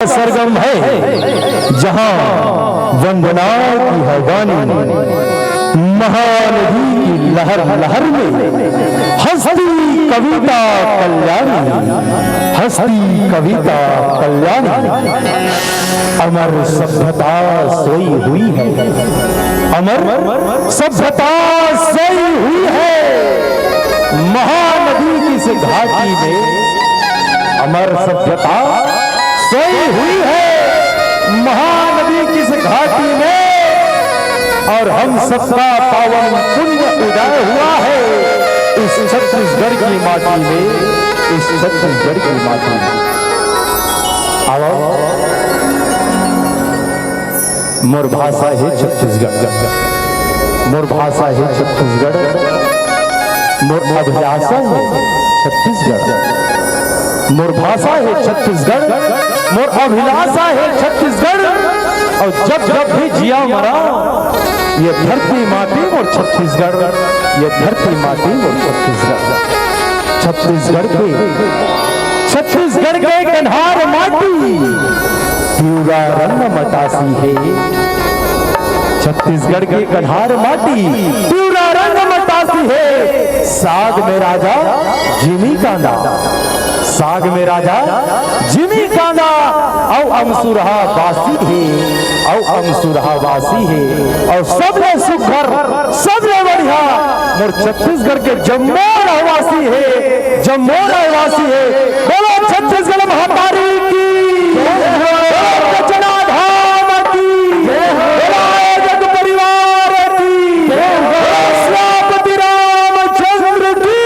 सरगम है जहां वंदना की है वाणी, महानदी की लहर लहर में हंसती कविता कल्याणी, हंसती कविता कल्याणी। अमर सभ्यता सोई हुई है, अमर सभ्यता सोई हुई है महानदी की से घाटी में। अमर सभ्यता सोई हुई है महानदी की इस घाटी में, और हम सबका पावन पुण्य उदय हुआ है इस छत्तीसगढ़ की माटी में, इस छत्तीसगढ़ की माटी में। आओ, मोर भाषा है छत्तीसगढ़, मोर भाषा है छत्तीसगढ़, मोर अभिलाषा है छत्तीसगढ़, मोर भाषा है छत्तीसगढ़, मोर अभिलाषा है छत्तीसगढ़। और जब जब भी जिया मरा ये धरती माटी और छत्तीसगढ़, ये धरती माटी और छत्तीसगढ़। छत्तीसगढ़ के कन्हार माटी पूरा रंग मटासी है, छत्तीसगढ़ के कन्हार माटी पूरा रंग मटासी है। साग में राजा जिमी कांदा, साग में राजा जिमी कांदा, औ अमसुरहा बासी है, औ अमसुरहा बासी है। और सबले सुघर सबले बढ़िया मोर छत्तीसगढ़ के जम्मू रहवासी है, जम्मू रहवासी है। बोलो छत्तीसगढ़ महातारी की, जनाधाम की, जग परिवार की, श्रीपति रामचंद्र की।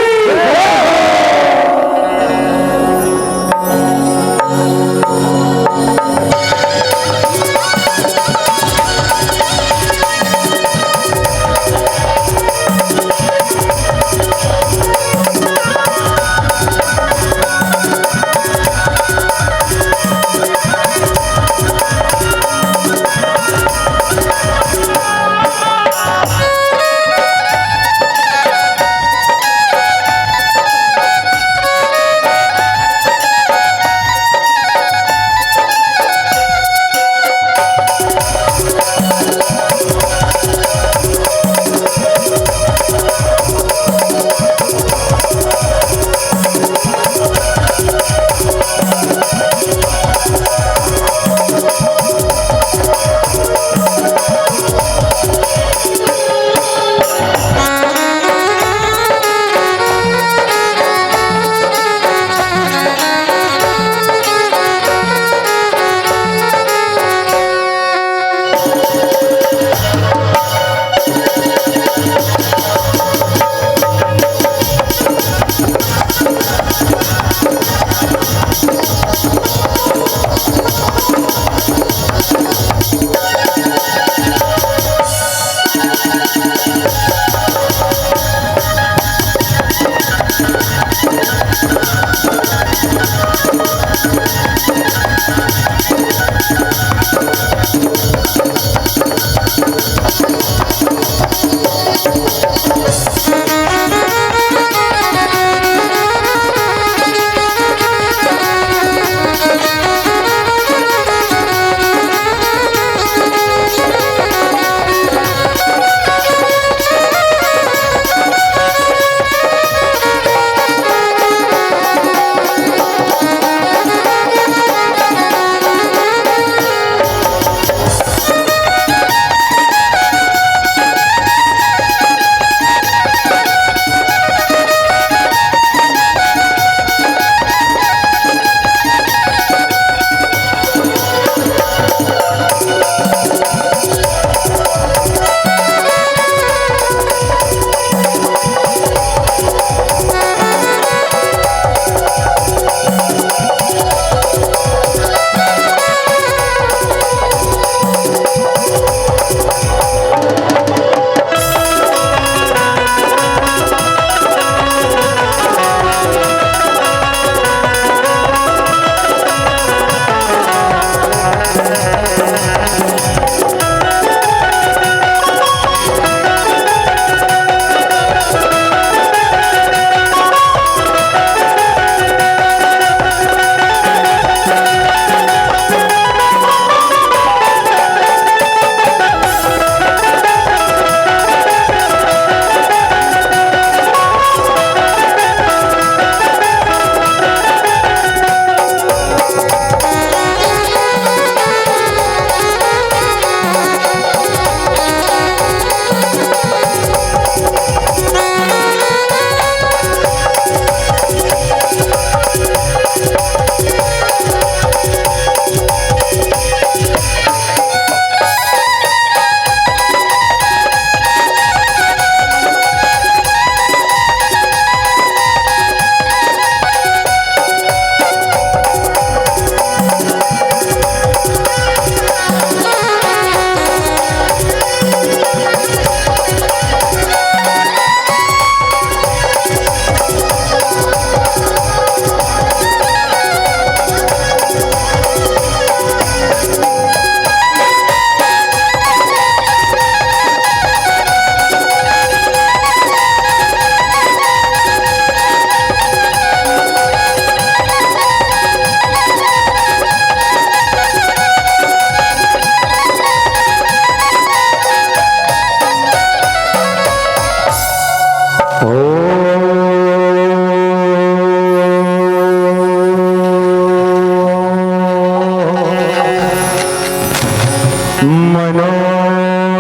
मनोजवम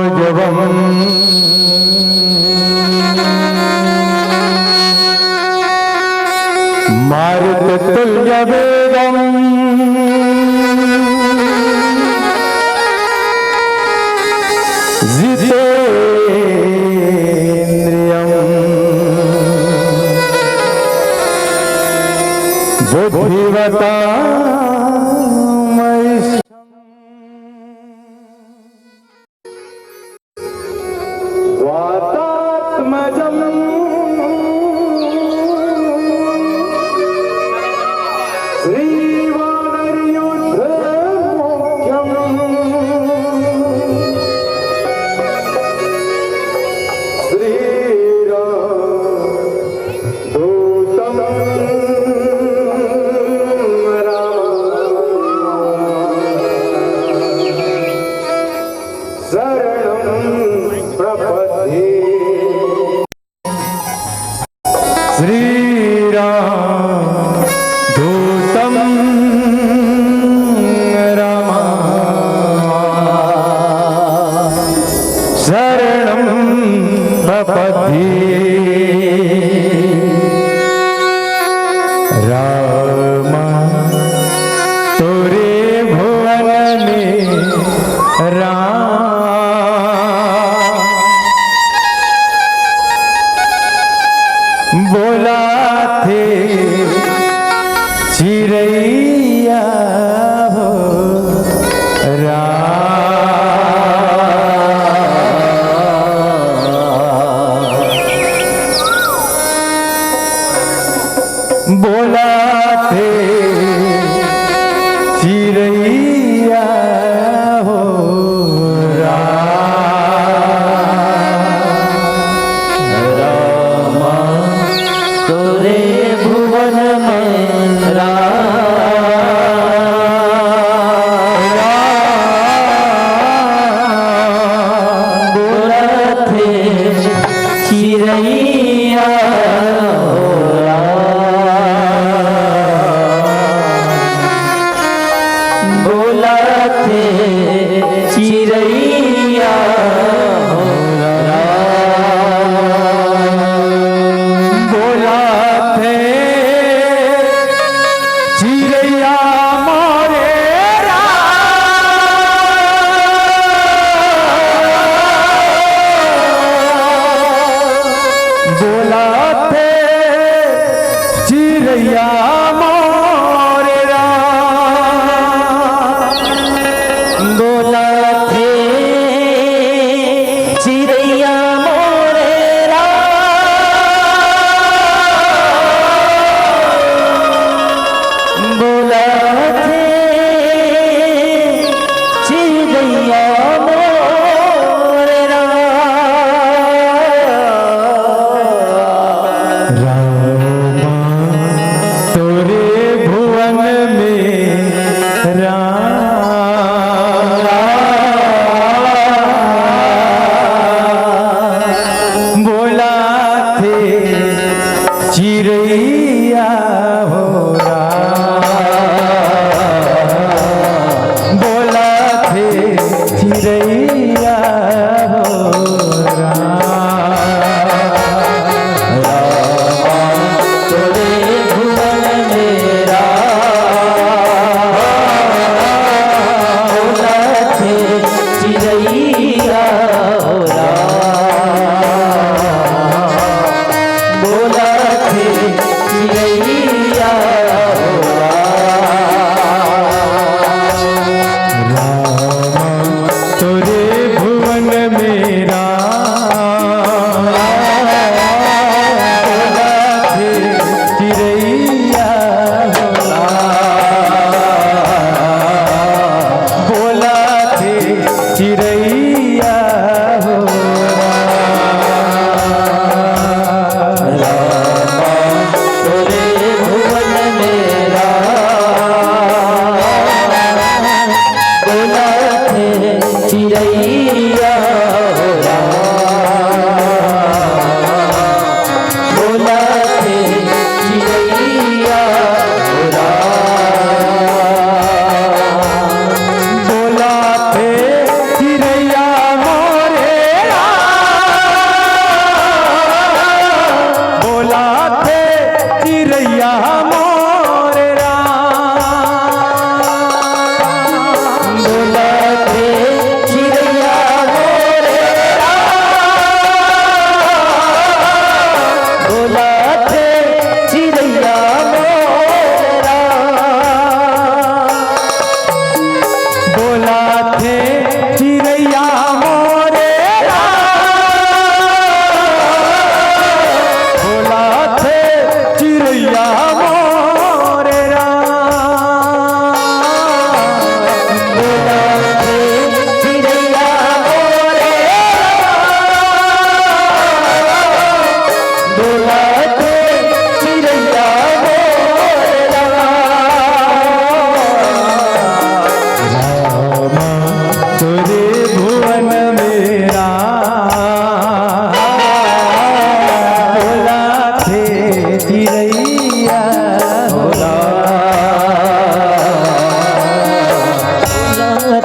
मारुततुल्यवेगम जितेन्द्रियं बुद्धिवतां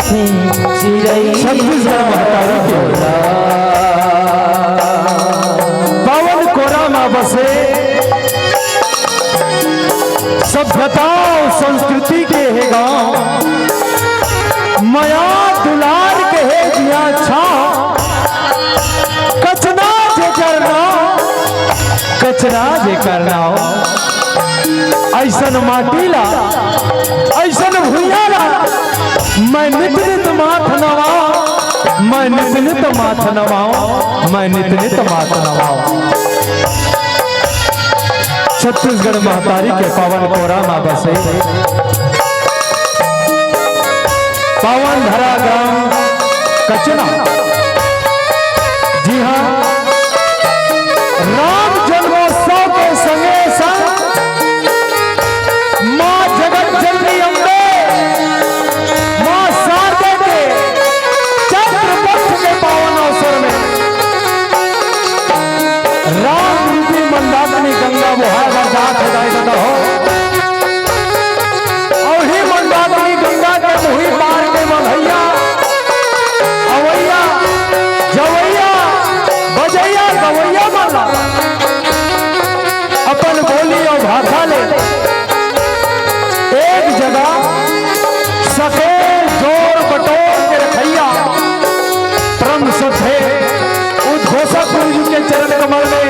छत्तीसगढ़ महतारी के पावन कोरा में बसे सभ्यता और संस्कृति के है गांव, माया दुलार के है दिया छा, कचना जे करना ऐसन माटीला ऐसन भूयाला मैं नित नित माथ नवाओ, मैं नित नित माथ नवाओ, मैं नित नित माथ नवाओ। छत्तीसगढ़ महतारी के पावन कोरा में बसे पावन धरा ग्राम कचना। जी हाँ, राम जन्मोत्सव के संगे संग मां जगत जननी अम्बे मां शारदा के चैत्र पक्ष के पावन अवसर में राम रूपी मंदाकिनी गंगा बुहार बरसात हृदय हो, और ही मंदाकिनी गंगा के मुही पार के बधैया अवैया जवैया बजैया गवैया माला अपन बोली और भाषा ले एक जगह सके जोर बटोर के रखैया परम श्रद्धे उद्घोषक गुरु जी के चरण कमल में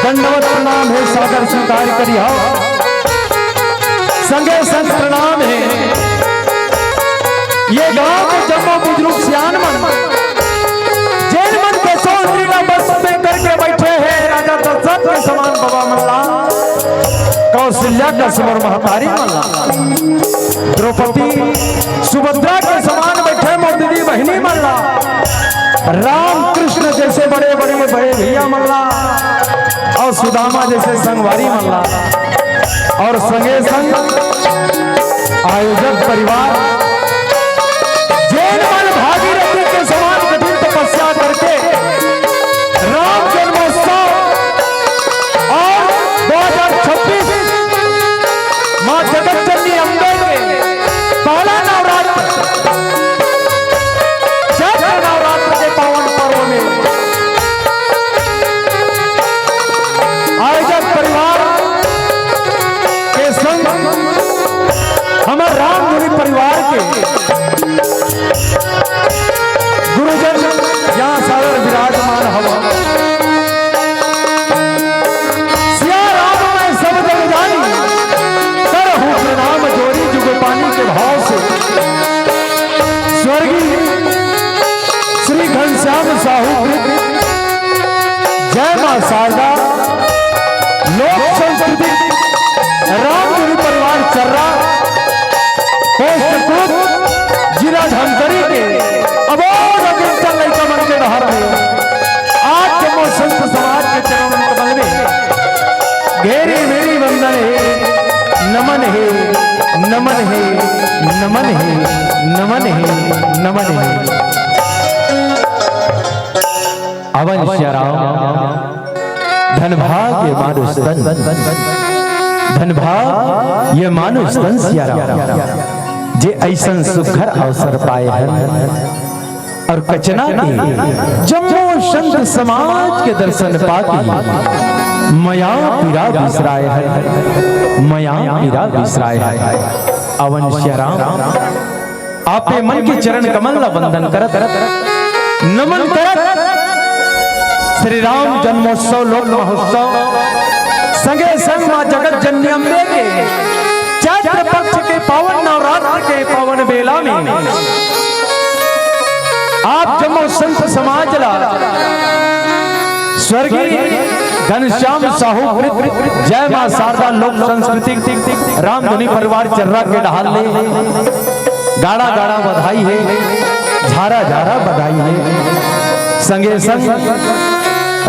दंडवत प्रणाम है, सादर स्वीकार करिया संगे संग प्रणाम है। ये गांव के जम्मो बुजुर्ग सियान मन जैन मन के सौंदर्य का बस में करके बैठे हैं राजा दशरथ के समान बाबा मल्ला, कौशल्या का समर महतारी मल्ला, द्रौपदी सुभद्रा के समान बैठे मोदी बहिनी मल्ला, राम कृष्ण जैसे बड़े बड़े बड़े भैया मल्ला, और सुदामा जैसे संगवारी मल्ला, और संगे संग आयोजक परिवार जैन मन भागीरथी के समान कठिन तपस्या करके राम जन्मोत्सव और 2026 मां जगत जननी अम्बे के पहला नवरात्र चैत्र नवरात्र के पावन पर्व में आयोजक परिवार के संग हमारे रामधुनी परिवार के गुरुजन यहाँ सादर विराजमान हवा। सिया राम में सब जग जानी करहु प्रणाम जोरी जुग पानी के भाव से स्वर्गीय श्री घनश्याम साहू जय मां शारदा लोक संस्कृति रामधुनी परिवार चर्रा जिला धमतरी के अबोध अग्रसर लड़का मन के बाहर में आज जम्मो संत समाज के चरण कमल में घेरी मेरी वंदन है, नमन है, नमन है, नमन है, नमन है, नमन है। अवश्य राम धन भाग्य मानुष तन, धन भाग्य मानुष तन सिया राम जे ऐसन सुखर अवसर पाए हैं और कचना के जम्मो संत समाज के दर्शन पाके मया पीरा बिसराए है, मया पीरा बिसराए है। अवश्य राम आपे मन के चरण कमल वंदन करत नमन करत श्री राम जन्मोत्सव लोक महोत्सव संगे संग मां जगत जननी अम्बे के चैत्र पक्ष के पावन नवरात्र के पावन बेला में आप जम्मो संत समाज ला स्वर्गीय घनश्याम साहू जय मां शारदा लोक संस्कृति रामधुनी परिवार चर्रा के ढाल ले गाड़ा गाड़ा बधाई है, झारा झारा बधाई है। संगे संग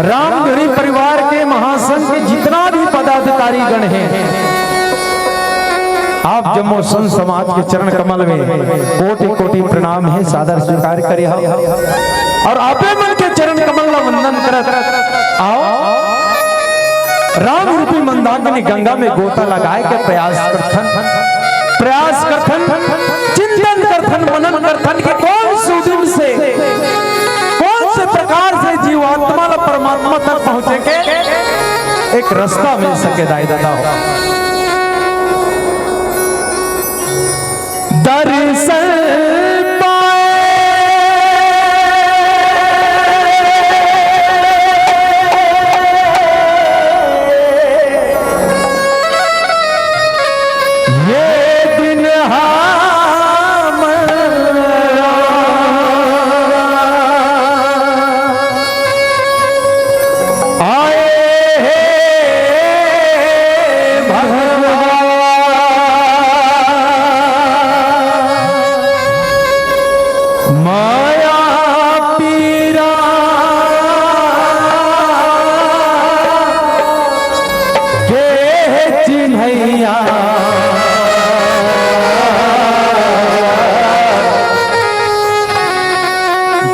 रामधुनी परिवार के महासंघ के जितना भी पदाधिकारी गण हैं आप जम्मो संत समाज के चरण कमल में कोटि कोटि प्रणाम है, सादर स्वीकार करे और आपे मन के चरण कमल वंदन करत आओ राम रूपी मंदाकिनी गंगा में गोता लगाए के प्रयास करथन चिंतन करथन मनन एक रास्ता मिल सके दाई दादा हो। दर्शन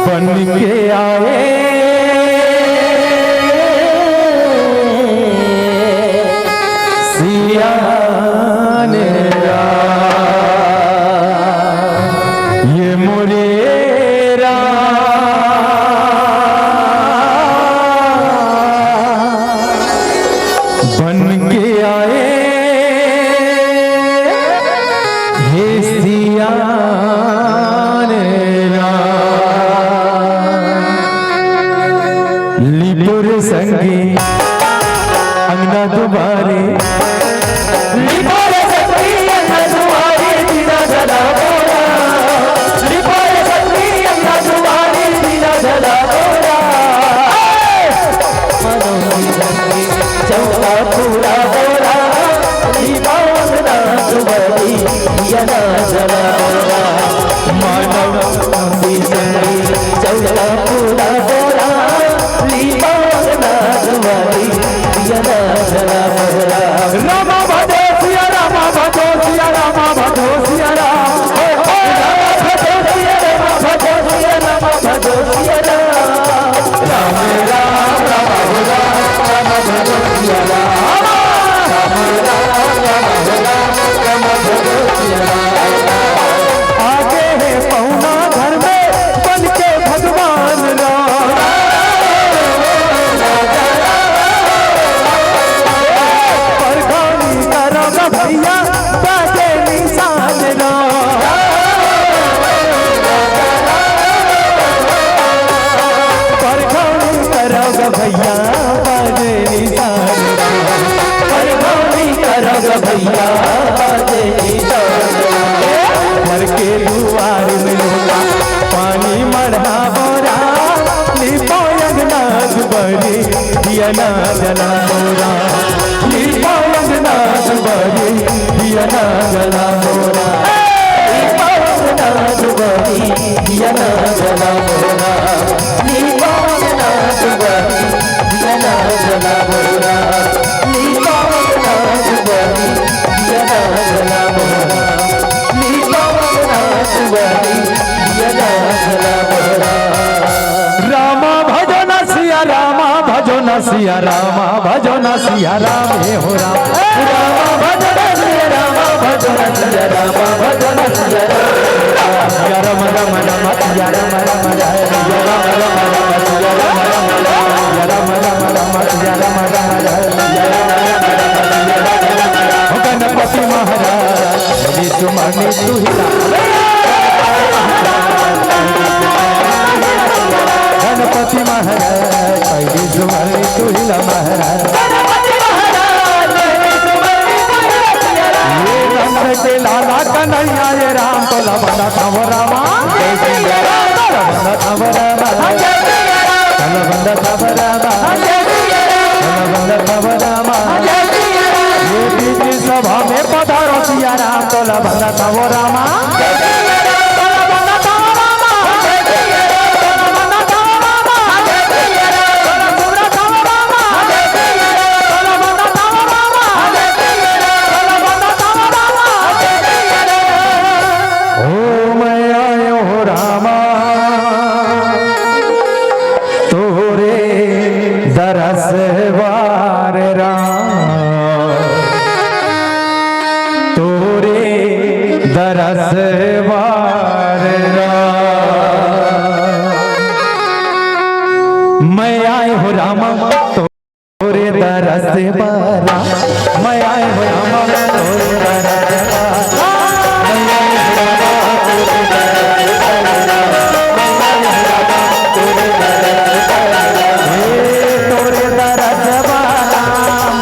बन के आए सिया ने ये मोरेरा बन के आए हे सिया संगी अंगना दुबारे चौका पूरा बोरा मानव चौका पूरा बोरा रामा भजो सिया रामा भजो सिया रामा भजो सिया आगे है पहुना घर में बन के भगवान भैया बाजे निशान रो परखौनी करोग भैया बाजे निशान परखौनी करोग भैया बाजे निशान घर के दुआर में लोगा पानी मढ़ा बोरा लिपो अंगना दुबरी दिया ना जला बोरा लिपो अंगना दुबरी दिया ना जला बोरा लिपो अंगना दुबरी दिया ना जला बोरा लिपो अंगना दुबरी दिया ना जला बोरा लिपो अंगना दुबरी दिया ना जला बोरा लिपो अंगना दुबरी दिया ना जला बोरा रामा भजो न सिया रामा भजो न सिया रामा भजो न सिया राम हे हो राम रामा भजो न सिया रामा भजो न सिया रामा भजो न सिया या राम राम राम या राम राम या राम राम या राम राम या राम राम गणपति महाराज सुमनि तुहिला गणपति महाराज पहली सुमनि तुहिला महाराज ये रंग के लाला कन्हैया ये राम तो लबना थव रामा लबना थव रामा लबना थव रामा लबना थव रामा ये बीच सभा में पधारो सिया राम तो लबना थव रामा दरस दरस बारा मैं आए हो रामा तोरे दरस बारा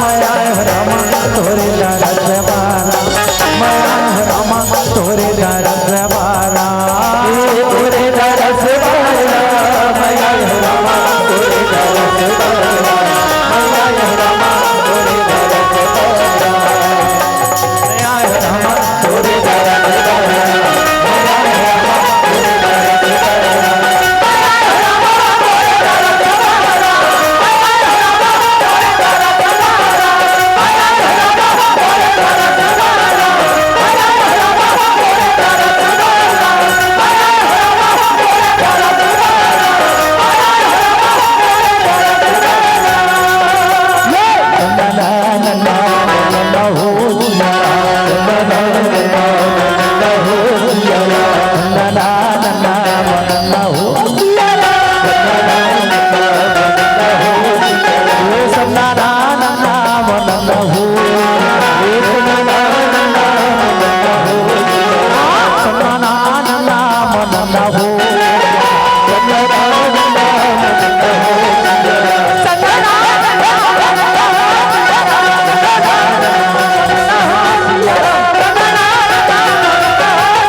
मैं आए हो रामा तोरे दरस बारा तोरे दरस बारा तोरे दरस बारा मैं आए हो रामा तोरे दरस बारा मैं आए हो रामा तोरे दरस बारा तोरे दरस बारा मैं आए हो रामा तोरे दरस बारा मैं आए हो रामा तोरे दरस बारा मैं आए हो रामा तोरे दरस बारा मैं आए हो रामा तोरे दरस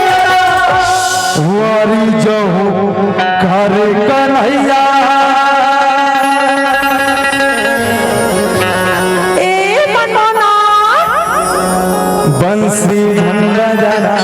बारा बंसी भंगा जरा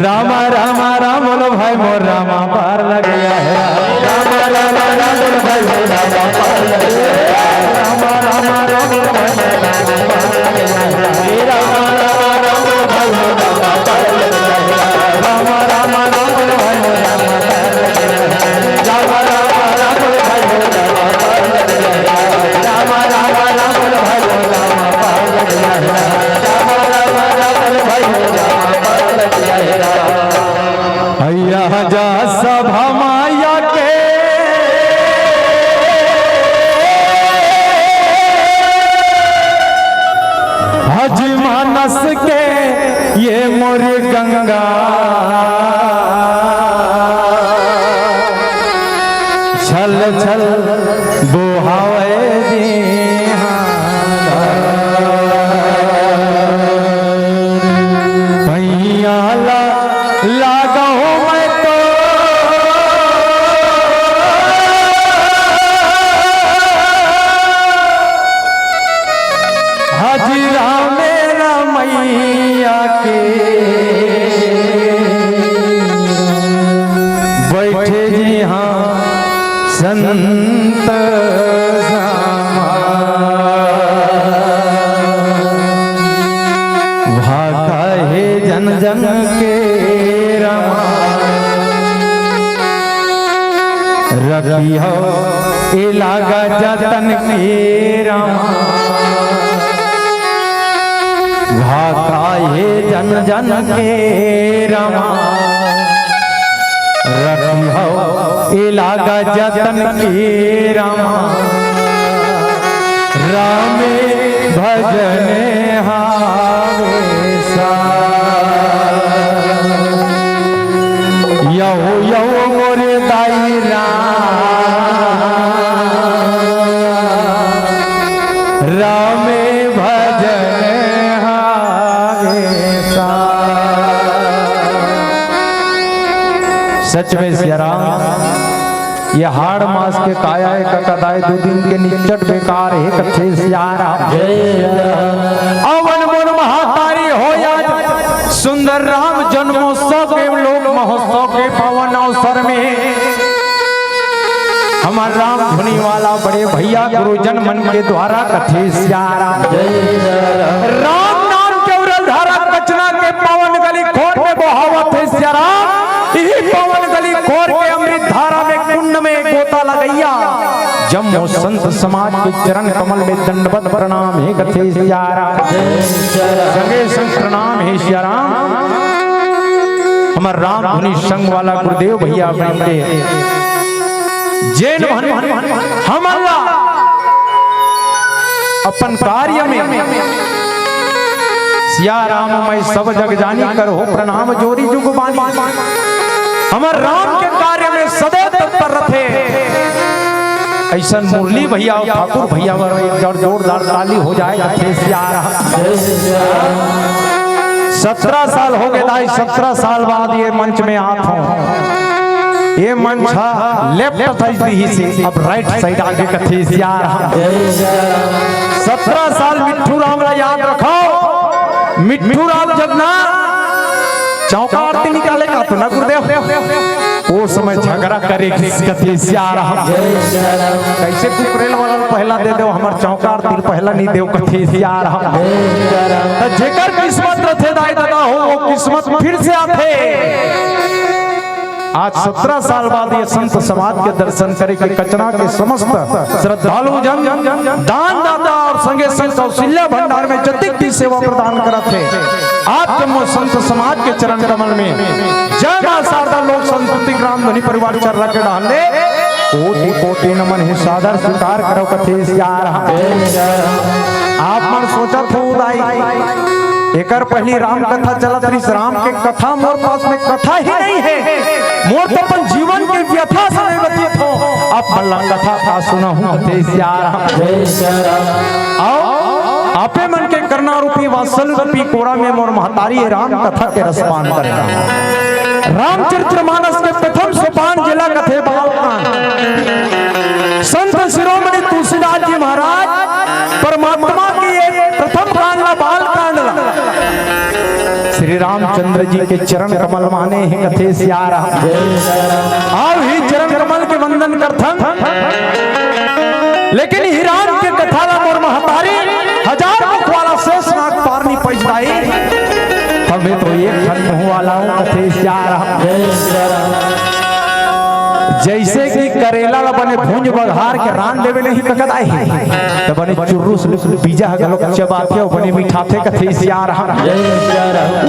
रामा रामा राम बोलो भाई मोर रामा पार लग गया है रामा रामा राम बोलो भाई मोर रामा पार लग गया है रामा रामा राम बोलो भाई मोर रामा पार लग गया है रामा रामा राम बोलो भाई मोर रामा पार लग गया है रामा रामा राम बोलो भाई मोर रामा पार लग गया है रामा रामा राम बोलो भाई मोर रामा पार लग गया है रामा रामा राम बोलो भाई मोर रामा पार लग गया है रामा रामा राम बोलो भाई मोर रामा पार लग गया है भैया जा सभा माया के हज मानस के ये मोर गंगा छल छल बोहावे भैया लागा हूँ मैं तो हाजिरा मेरा मैया के बैठे जी हाँ संत भाका जन के रमा रखी हो इलागा जतन के रमा घाताए जन जन के रमा रखी हो इलागा जतन के रमा रामे भजन हावेसा यहो यहो मोरे दाई रामे भजन हावेसा। सच में सिया राम ये हाड़ मास के काया का कदाए 2 दिन के निचट बेकार है कथे सियारा अवन मन महातारी हो या सुंदर राम जन्मोत्सव के लोक महोत्सव के पावन अवसर में हमारा राम धुनी वाला बड़े भैया गुरुजन मन के द्वारा कथे सियारा राम नाम के उरल धारा कचना के पावन गली खोर में बहावत है सियारा यही पावन गली खोर के अमृत धारा में कुंड में गोता लगैया जम्मो संत समाज के चरण कमल में दंडवत प्रणाम है कथे सियारा संगे संग प्रणाम है सियारा। हमार राम धुनी संग वाला गुरुदेव भैया बनते जैन हमारा अपन कार्य में सिया राम मैं सब जग जानी करो प्रणाम जोरी जुग बानी हमार राम के कार्य में सदैव तत्पर रहे ऐसा मुरली भैया और ठाकुर भैया जोरदार ताली हो जाए। 17 साल हो गए 17 साल बाद ये मंच में आत हूँ ये मंच लेफ्ट साइड ही से अब राइट साइड आगे कथे 17 साल मिट्ठू राम याद रखो मिट्ठू राम जब ना चौका आरती निकाले का तो ना गुरुदेव वो समय झगड़ा करे कथे सियारा कैसे कुकरेल वाला पहला दे दो हमार चौका आरती पहला नहीं देव कथे सियारा तो जेकर किस्मत रथे दाई दादा हो वो किस्मत फिर से आते। आज 17 साल बाद ये संत समाज के दर्शन करे के कचना के समस्त श्रद्धालु जन दान दाता और संगे संग कौशल्या भंडार में जतिक भी सेवा प्रदान करत है आप जम्मो संत समाज के चरण कमल में जय मां शारदा लोक संस्कृति ग्राम धनी परिवार चर्रा के डाले कोटि कोटि नमन है सादर स्वीकार करो कथे सियारा। आप मन सोचा थो उदाई एकर पहली राम कथा चलत रही राम के कथा मोर पास में कथा ही नहीं है मोर तो अपन जीवन के व्यथा से व्यतीत हो आप मल्ला कथा का सुना हूं कथे सियारा आओ आपे मन के करना रूपी वात्सल रूपी कोरा में मोर महतारी राम कथा के रसपान करेगा। रामचरितमानस के प्रथम सोपान जिला कथे बालकांड संत शिरोमणि तुलसीदास जी महाराज परमात्मा की एक प्रथम कांड बालकांड श्री रामचंद्र जी के चरण कमल माने हैं कथे सियारा आओ ही चरण कमल के वंदन करथन लेकिन ही राम के कथा ला मोर महतारी 1000 मुख वाला शेष नाग पारनी पैसाई हमें तो एक खन मुंह वाला हूं कथे सियारा जैसे कि करेला ला बने भुंज बघार के रान देवे नहीं ककदाई तो बने चुर्रुस बीजा गलो चबाते हो बने मिठाते कथे सियारा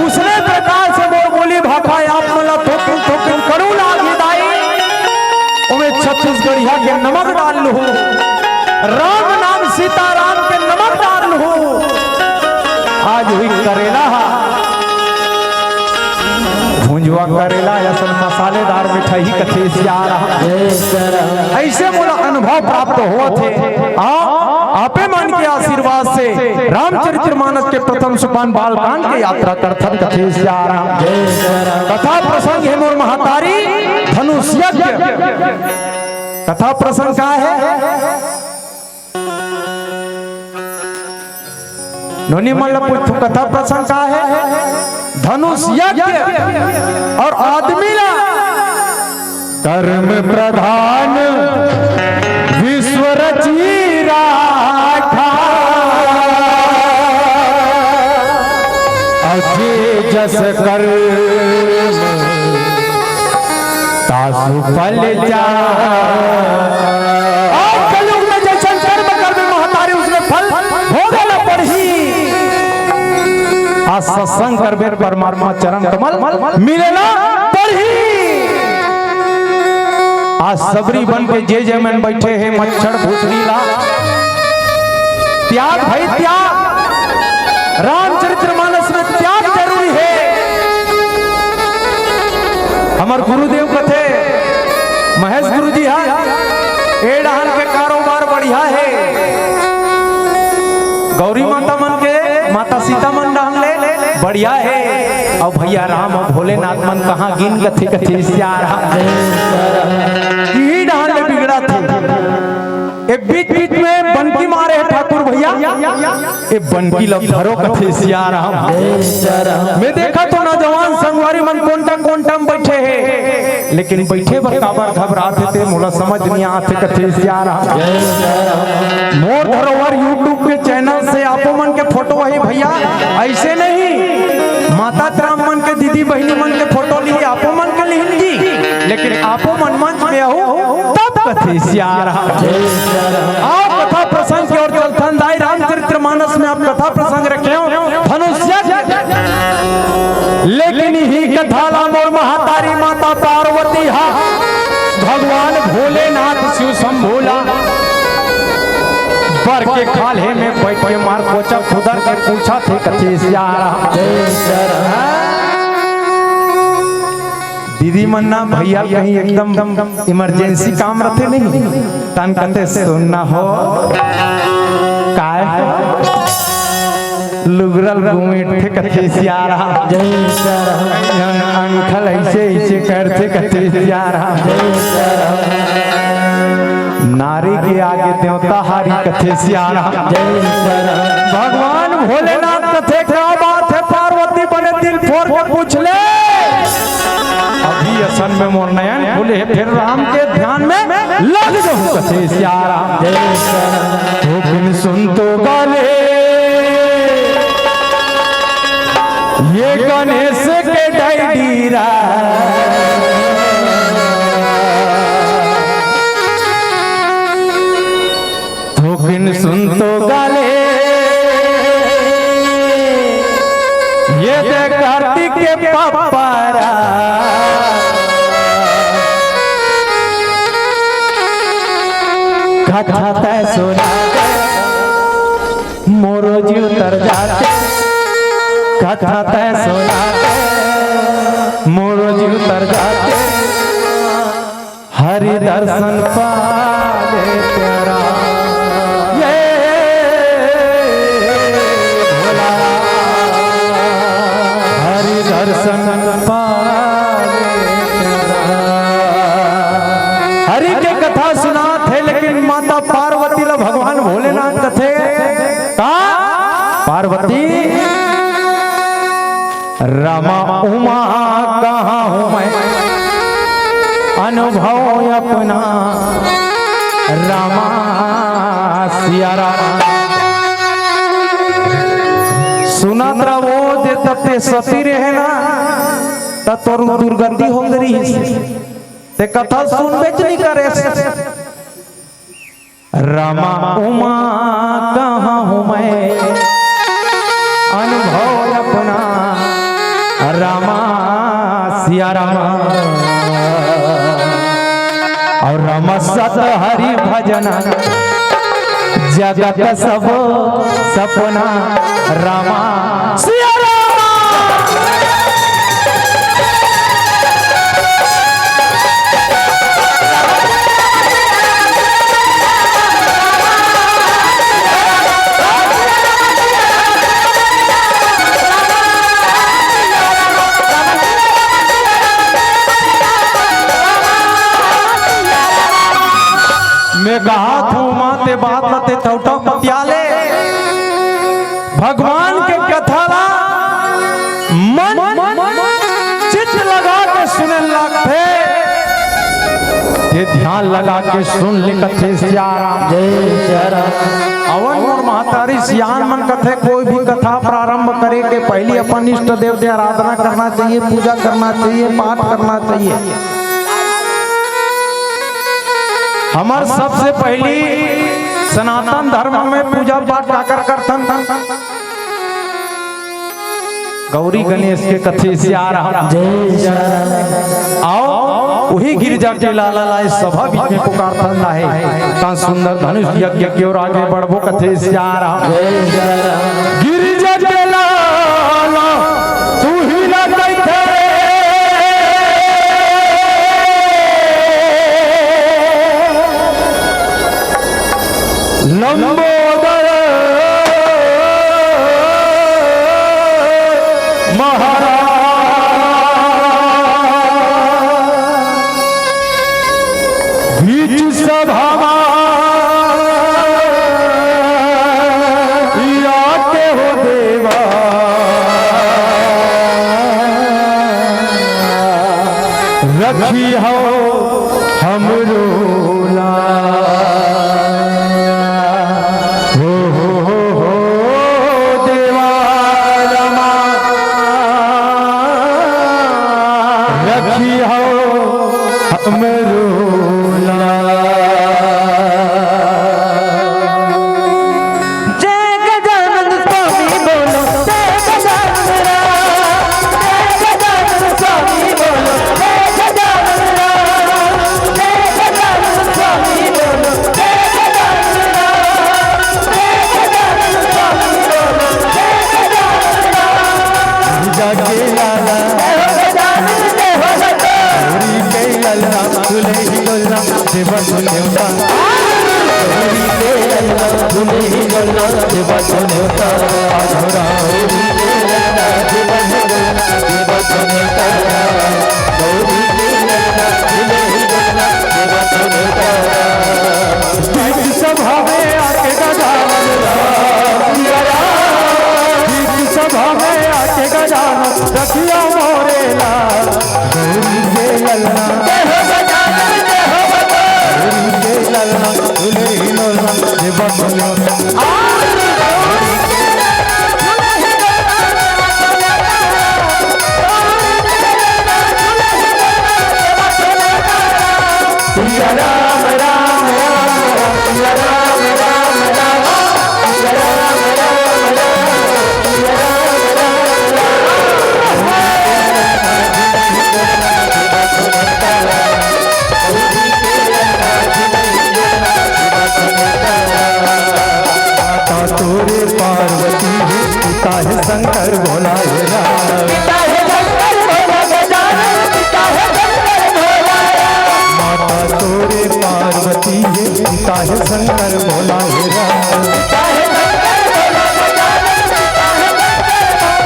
उसने प्रकार से मोर बोली भाखा आप मला ठोकिन ठोकिन करू लागी दाई ओमे छत्तीसगढ़िया के नमक डाल लू राम नाम सीताराम के नमक डाल लू आज हुई करेला भुंजवा करेला असल मसालेदार मिठाई कथे सियारा ऐसे मोला अनुभव प्राप्त हुआ थे आपे मन के आशीर्वाद से रामचरितमानस के प्रथम सोपान बालकांड के यात्रा करथन कथे सियारा कथा प्रसंग है मोर महतारी धनुष यज्ञ कथा प्रसंग का है नोनी मल्ल पूछो कथा प्रसंग का है धनुष यज्ञ और आदमी ला कर्म प्रधान विश्व रची राखा अजे जस कर तासु फल जा कलयुग में जैसन कर्म करबे महतारी उसने फल भोगे न पड़ही। आज सत्संग करबे परमात्मा चरण कमल मिले ना पड़ही। आज सबरी बन के जे मन बैठे हैं मच्छर भूसरीला त्याग भाई त्याग। रामचरितमानस में त्याग जरूरी है। हमार गुरुदेव कथे महेश गुरु जी ए डहान के कारोबार बढ़िया है। गौरी माता मन के माता सीता मन डांग ले बढ़िया है। और भैया राम और भोलेनाथ मन कहाँ गिन कथे कथे डांग में बिगड़ा थे। बीच बीच में बनकी मारे है ठाकुर भैया ये बनकी लब भरो कथे सियाराम। मैं देखा तो नौजवान संगवारी मन कोंटा में बैठे हैं लेकिन बैठे बराबर घबराते थे। मोला समझ नहीं आते कथे सियाराम। मोर धरोहर यूट्यूब के चैनल से आपो मन के फोटो वही भैया ऐसे नहीं माता राम मन के दीदी बहनी मन के फोटो लिए आपो मन के लिहन जी लेकिन आपो मन मंच में हो तब कथे सियाराम। आप कथा प्रसंग की ओर चलथन दाई रामचरितमानस में आप कथा प्रसंग रखे हो धनुष्य लेकिन ही कथा मोर महातारी माता पार्वती हा भगवान भोलेनाथ शिव शंभोला बर के खाले में बैठ के मार कोचा खुदर के पूछा थे कथे सियाराम। दीदी मन्ना भैया कहीं एकदम इमरजेंसी काम रहते नहीं तन कहते सुनना हो काय लुगरल घूमे थे कथे सियाराम। अंकल ऐसे ऐसे करते कथे सियाराम। नारी के आगे देवता हारी कथे सियाराम। भगवान भोलेनाथ कथे क्या बात है पार्वती बने दिल फोड़ के पूछ ले। अभी असन में मोर नयन खुले फिर राम के ध्यान में लग जाऊं कथे सियाराम। तो बिन सुन तो गाले ये गणेश के डैडीरा तो बिन सुन तो गाले ये दे कार्तिक के पापारा कथा तय सुना मोरो जी उतर जाते कथा तय सुना मोरो जी उतर जाते हरि दर्शन पाले तेरा ये भोला हरि दर्शन पाले तेरा। हरि के कथा सुना थे लेकिन माता पार्वती ला भगवान भोलेनाथ कथे का पार्वती रमा उमा कहाँ हूँ मैं अनुभव अपना रामा सियारा सुना तरा वो जे तते सती रहे ना तोर दुर्गति हो गई ते कथा सुन बेच नहीं करे। रमा उमा कहाँ हूँ मैं अनुभव अपना रामा सिया रामा और रामा सत हरि भजन जगत सब सपना रामा सिया मैं कहा थू माते बात लते टौटा पतियाले भगवान के कथा ला मन चित्त लगा के सुने लगते ते ध्यान लगा के सुन ले कथे सियाराम जय सियाराम। अवन मोर महतारी सियान मन कथे कोई भी कथा प्रारंभ करे के पहले अपन इष्ट देव की आराधना करना चाहिए, पूजा करना चाहिए, पाठ करना चाहिए। हमार सबसे पहली सनातन धर्म में पूजा पाठ काकर करथन गौरी गणेश के कथे से आ रहा आओ वही गिरजा के लाला लाए सभा बीच में पुकारथन लाए ता सुंदर धनुष यज्ञ की ओर आगे बढ़बो कथे से आ रहा गिरजा के लाला तू ही ना कहते लंबोदर महाराज बीच सभा आते हो देवा रखी हो हमरो रखिया मोरेला गौरी के ललना दुल्ही लोला देवा शंकर भोला माता तोरे पार्वती है पिता है शंकर भोला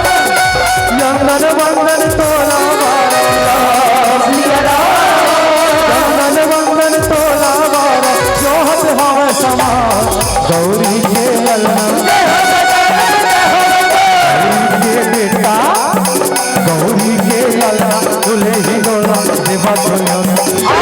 चंदन वंदन तोला चंदन वंदन तोला जोहत हवा समा गौरी के ललना गौरी के लाला दुल्ही लोला देवा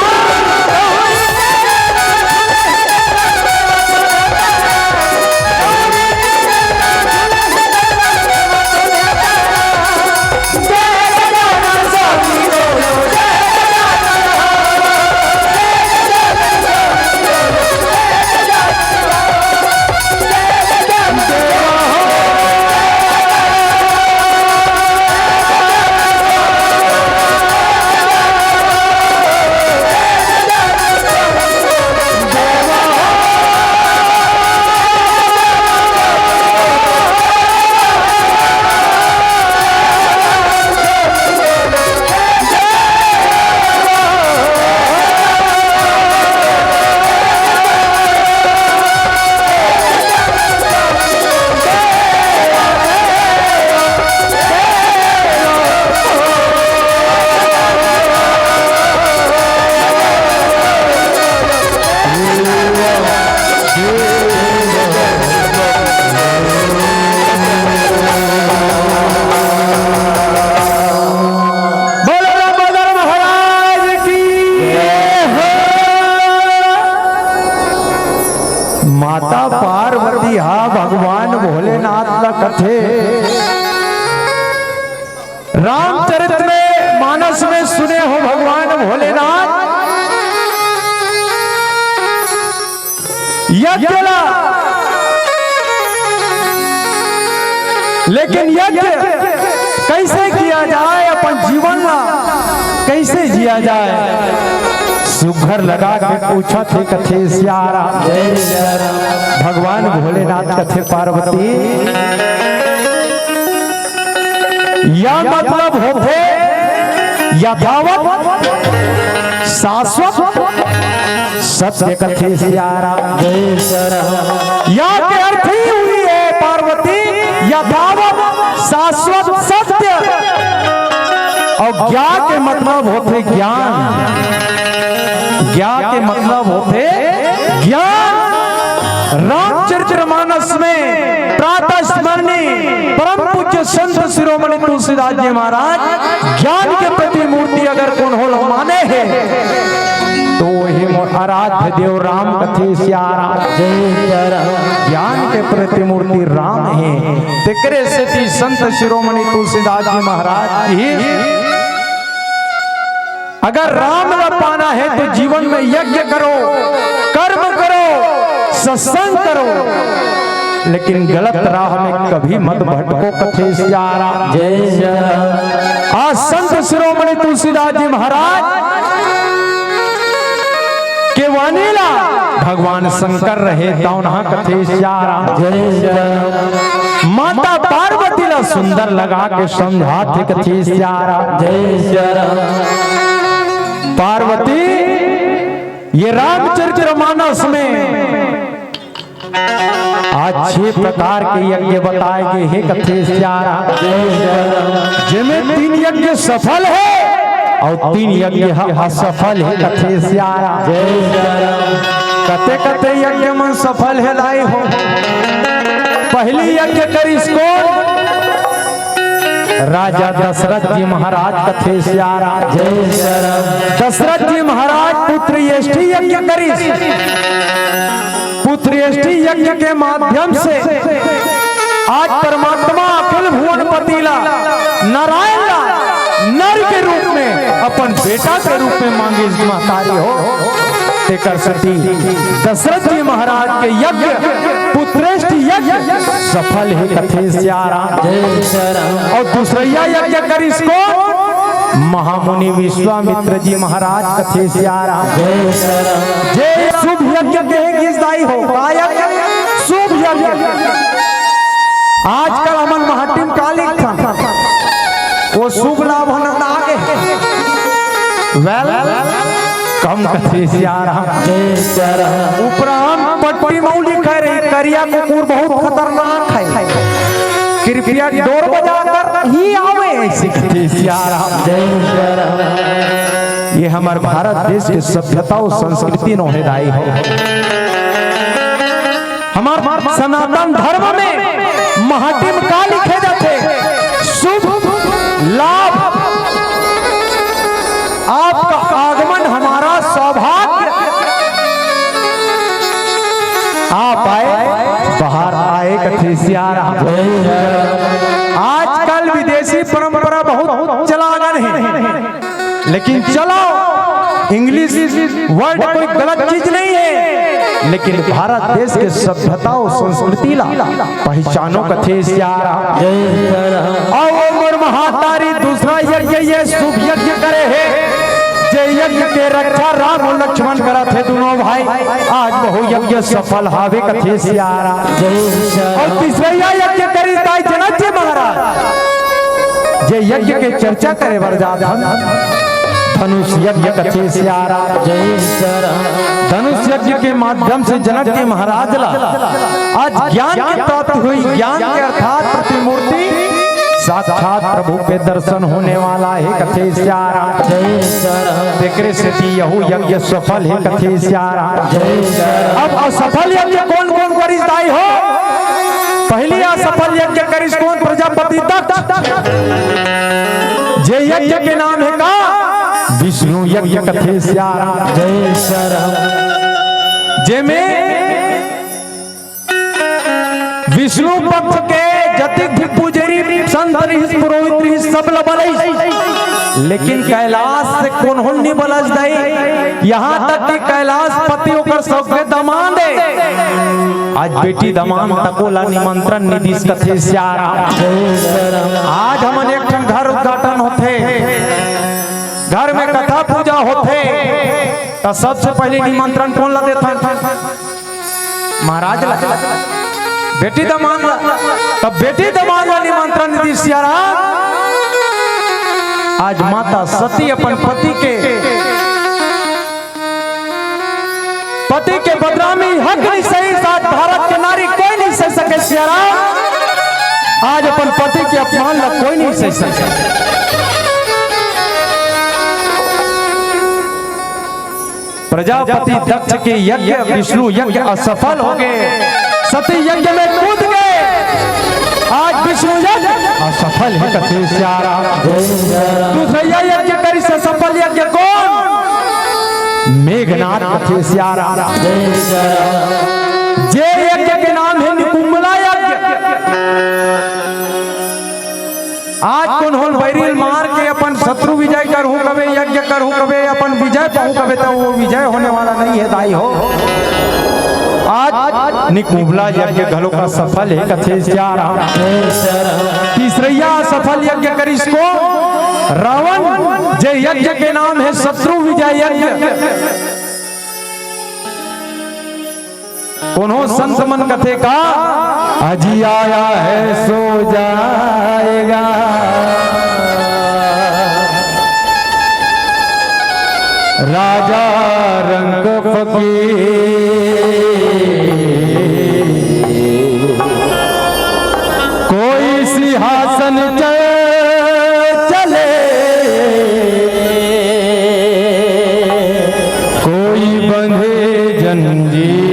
माता पार्वती हा भगवान भोलेनाथ का कथे रामचरित में मानस में सुने हो। भगवान भोलेनाथ यज्ञ ला, लेकिन यज्ञ कैसे किया जाए, अपन जीवन ला कैसे जिया जाए, सुघर लगा के पूछा थे कथे सियारा। भगवान भोलेनाथ कथे पार्वती या मतलब होते यथावत शाश्वत सत्य कथे सियारा। या के अर्थ ही हुई है पार्वती यथावत शाश्वत सत्य, और ज्ञा के मतलब होते ज्ञान। ज्ञा के मतलब होते ज्ञान। रामचरितमानस में प्रातः स्मरणीय परम पूज्य संत शिरोमणि तुलसीदास जी महाराज ज्ञान के प्रति मूर्ति अगर कौन हो माने है तो वही आराध्य देव राम कथे सियारा। ज्ञान के प्रति मूर्ति राम है। तिकरे से संत शिरोमणि तुलसीदास जी महाराज की अगर राम न पाना है तो जीवन में यज्ञ करो, कर्म करो, सत्संग करो, लेकिन गलत राह में कभी मत भटको कथे सियारा। आज संत शिरोमणि तुलसीदास जी महाराज के वानीला भगवान शंकर रहे तौना कथे सियारा। माता पार्वती ला सुंदर लगा के समझा थे कथे सियारा। पार्वती ये रामचरितमानस में आज 6 प्रकार के यज्ञ बताए गए हैं कथे सियारा, जिनमें 3 यज्ञ सफल है और 3 यज्ञ असफल है कथे सियारा। कते कते यज्ञ में सफल है लाई हो। पहली यज्ञ कर इसको राजा दशरथ जी महाराज कथे सियारा। दशरथ जी महाराज पुत्र यष्टि यज्ञ करी। पुत्र यष्टि यज्ञ के माध्यम से आज परमात्मा अखिल भुवन पतिला नारायण ला नर के रूप में अपन बेटा के रूप में मांगे महतारी हो। तेकर सती दशरथ जी महाराज के यज्ञ पुत्रेष्ट यज्ञ सफल है कथे सियारा। और दूसरा यज्ञ कर इसको महामुनि विश्वामित्र जी महाराज कथे सियारा। जे शुभ यज्ञ के गीतदाई हो शुभ यज्ञ। आजकल अमन महाटिम कालिक था वो शुभ लाभ होना आगे कम कथे सियारा। उपरांत पट्टी मौली कह रही करिया कुकुर बहुत खतरनाक है, कृपया डोर बजाकर ही आवे ऐसे कथे सियारा। ये हमारे भारत देश के सभ्यता और संस्कृति नोहेदाई हो। हमारे सनातन धर्म में महाटिम का लिखे जाते शुभ लाभ। आपका आगमन हमारा सौभाग्य। आप आए बाहर आए कथे सियारा। आजकल विदेशी परंपरा बहुत चलागन है, लेकिन चलो इंग्लिश वर्ड कोई गलत चीज नहीं है, लेकिन भारत देश के सभ्यता और संस्कृति ला पहचानो कथे सियारा। और मोर महातारी दूसरा यज्ञ ये शुभ यज्ञ करे है। जे यज्ञ के रक्षा राम और लक्ष्मण करा थे दोनों भाई। आज बहु यज्ञ सफल हावे कथे सियारा। और तीसरा यज्ञ करी ताई जनक जी महाराज जे यज्ञ के चर्चा करे वरजाधन धनुष यज्ञ कथे सियारा। धनुष यज्ञ के माध्यम से जनक जी महाराज ला आज ज्ञान की प्राप्ति हुई। ज्ञान के अर्थात प्रतिमूर्ति साक्षात प्रभु के दर्शन होने वाला है कथे सियारा। तेकरे से यहू यज्ञ सफल है कथे सियारा। अब असफल यज्ञ कौन कौन करिस्ताई हो। पहली असफल यज्ञ करिस कौन प्रजापति दक्ष। जे यज्ञ के नाम है का विष्णु यज्ञ कथे सियारा। जे में संत रही पुरोहित रही सब लबल, लेकिन कैलाश से कौन नहीं बलज दई। यहाँ तक कि कैलाश पति होकर सबके दमान दे। आज बेटी दमान तकोला निमंत्रण निधिस कथे स्यारा। आज हमन एक ठन घर उद्घाटन होते, घर में कथा पूजा होते, तो सबसे पहले निमंत्रण कौन ला देता? महाराज ला। बेटी दमान ला, तब बेटी दमान ला निमंत्रण निधिस स्यारा। आज माता सती अपन पति के बदनामी हक नहीं सही, साथ भारत के नारी कोई नहीं सह सके स्यारा। आज अपन पति के अपमान ला कोई नहीं सह सके। प्रजापति दक्ष के यज्ञ विष्णु यज्ञ असफल हो गए, सती यज्ञ में कूद गए। आज विष्णु यज्ञ असफल है कथे स्यारा। दूसरा यज्ञ करी से सफल यज्ञ कौन? मेघनाथ कथे स्यारा। जे यज्ञ के नाम है निकुंभला यज्ञ। आज कौन होल बैरिल मार के अपन शत्रु विजय करहूं कबे, यज्ञ करहूं कबे, अपन विजय पाऊं कबे, तो वो विजय होने वाला नहीं है दाई हो। आज निकुंभला यज्ञ घलो का सफल है कथे स्यारा। तीसरा सफल यज्ञ करिस को रावण, जे यज्ञ के नाम है शत्रु विजय यज्ञ। उन्हों संत मन कथे का अजी आया है सो जाएगा, राजा रंग फकीर कोई सिंहासन चले, कोई बंधे जंजीर।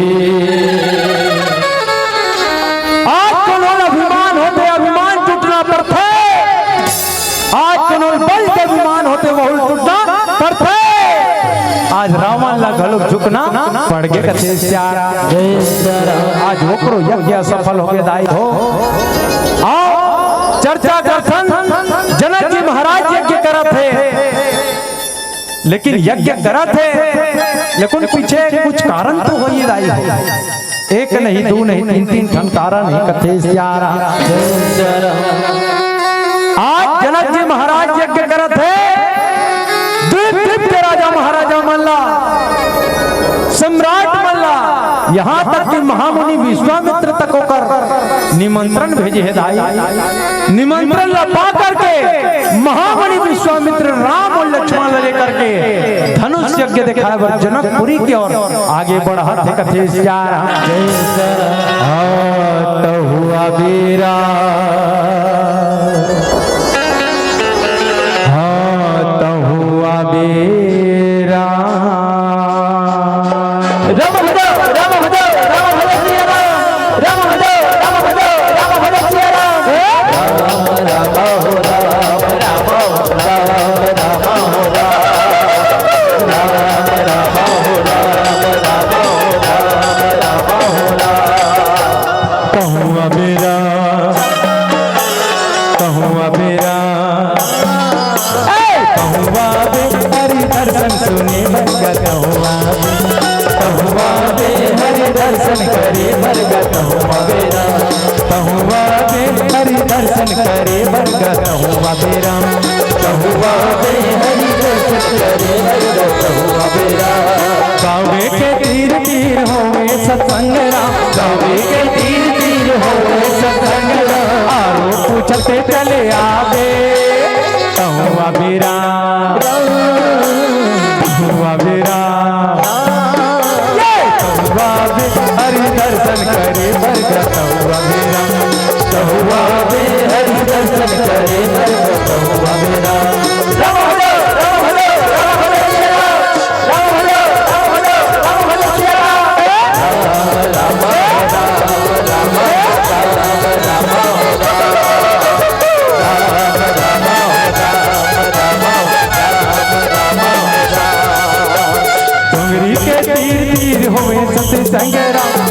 आज कौन अभिमान होते अभिमान टूटना पड़ता, आज कौन बल के अभिमान होते बहुल टूटना पड़ता। आज रावण ला घलो झुकना पड़ गए कथे स्यारा। आज ओकरो यज्ञ सफल हो गए दाई हो। आओ चर्चा करथन, जनक जी महाराज यज्ञ करत थे, लेकिन यज्ञ करत थे, लेकिन पीछे कुछ कारण तो हो ही दाई हो। एक नहीं दो नहीं तीन तीन ठन कारण है कथे स्यारा। आज जनक जी महाराज यज्ञ करत थे, द्वीप के राजा महाराजा मल्ला, सम्राट मल्ला, यहाँ तक कि महामुनि विश्वामित्र तक होकर निमंत्रण भेजे है दाई। निमंत्रण ला पा करके महामुनि विश्वामित्र राम और लक्ष्मण लेकर के धनुष यज्ञ दिखाए बर जनकपुरी की ओर आगे बढ़ा थे कथे स्यारा। तो हुआ वीरा, गावे के तीर तीर होवे सत्संगराम, गावे के तीर तीर होवे सत्संगराम। आरो पूछते चले आवे तहुआ बीरा, तहुआ बीरा, तहुआ बे हरि दर्शन करे बरगद, तहुआ बीरा, तहुआ बे हरि दर्शन करे बरगद, तहुआ बीरा।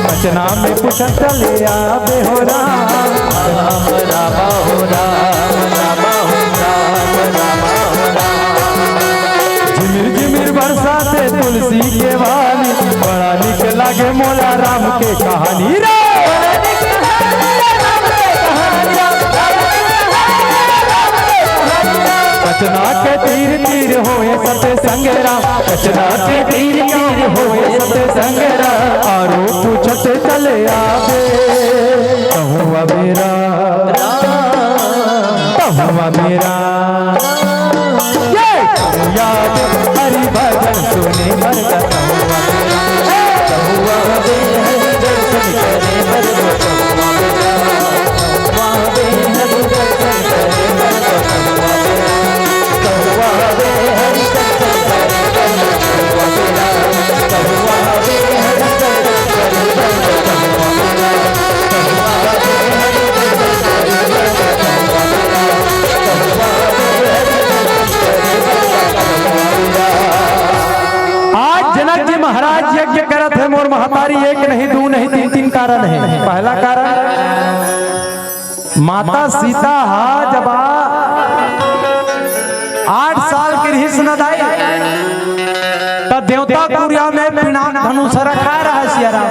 रचना में पूछत चले आवे हो राम, राम राम हो राम। कहानी रे। कचना के तीर तीर होए सत्य संगरा, कचना के तीर तीर होए सत्य संगरा, आरो पूछत चले आवे कहुआ मेरा, कहुआ मेरा याद हरि भजन सुने मरता कहुआ मेरा, कहुआ दर्शन करे मरता कहुआ मेरा, दर्शन करे मरता कहुआ मेरा, कहुआ हरि दर्शन करे कहुआ मेरा, कहुआ हरि दर्शन करे कहुआ मेरा, कहुआ हरि दर्शन करे कहुआ मेरा, कहुआ आज जनक जी महाराज यज्ञ करत है मोर महतारी, एक नहीं दो नहीं तीन तीन कारण है। पहला कारण माता सीता जब 8 साल की रही सुनदाई तो देवता कुरिया में पिनाक धनुष रखा रहा सियारा,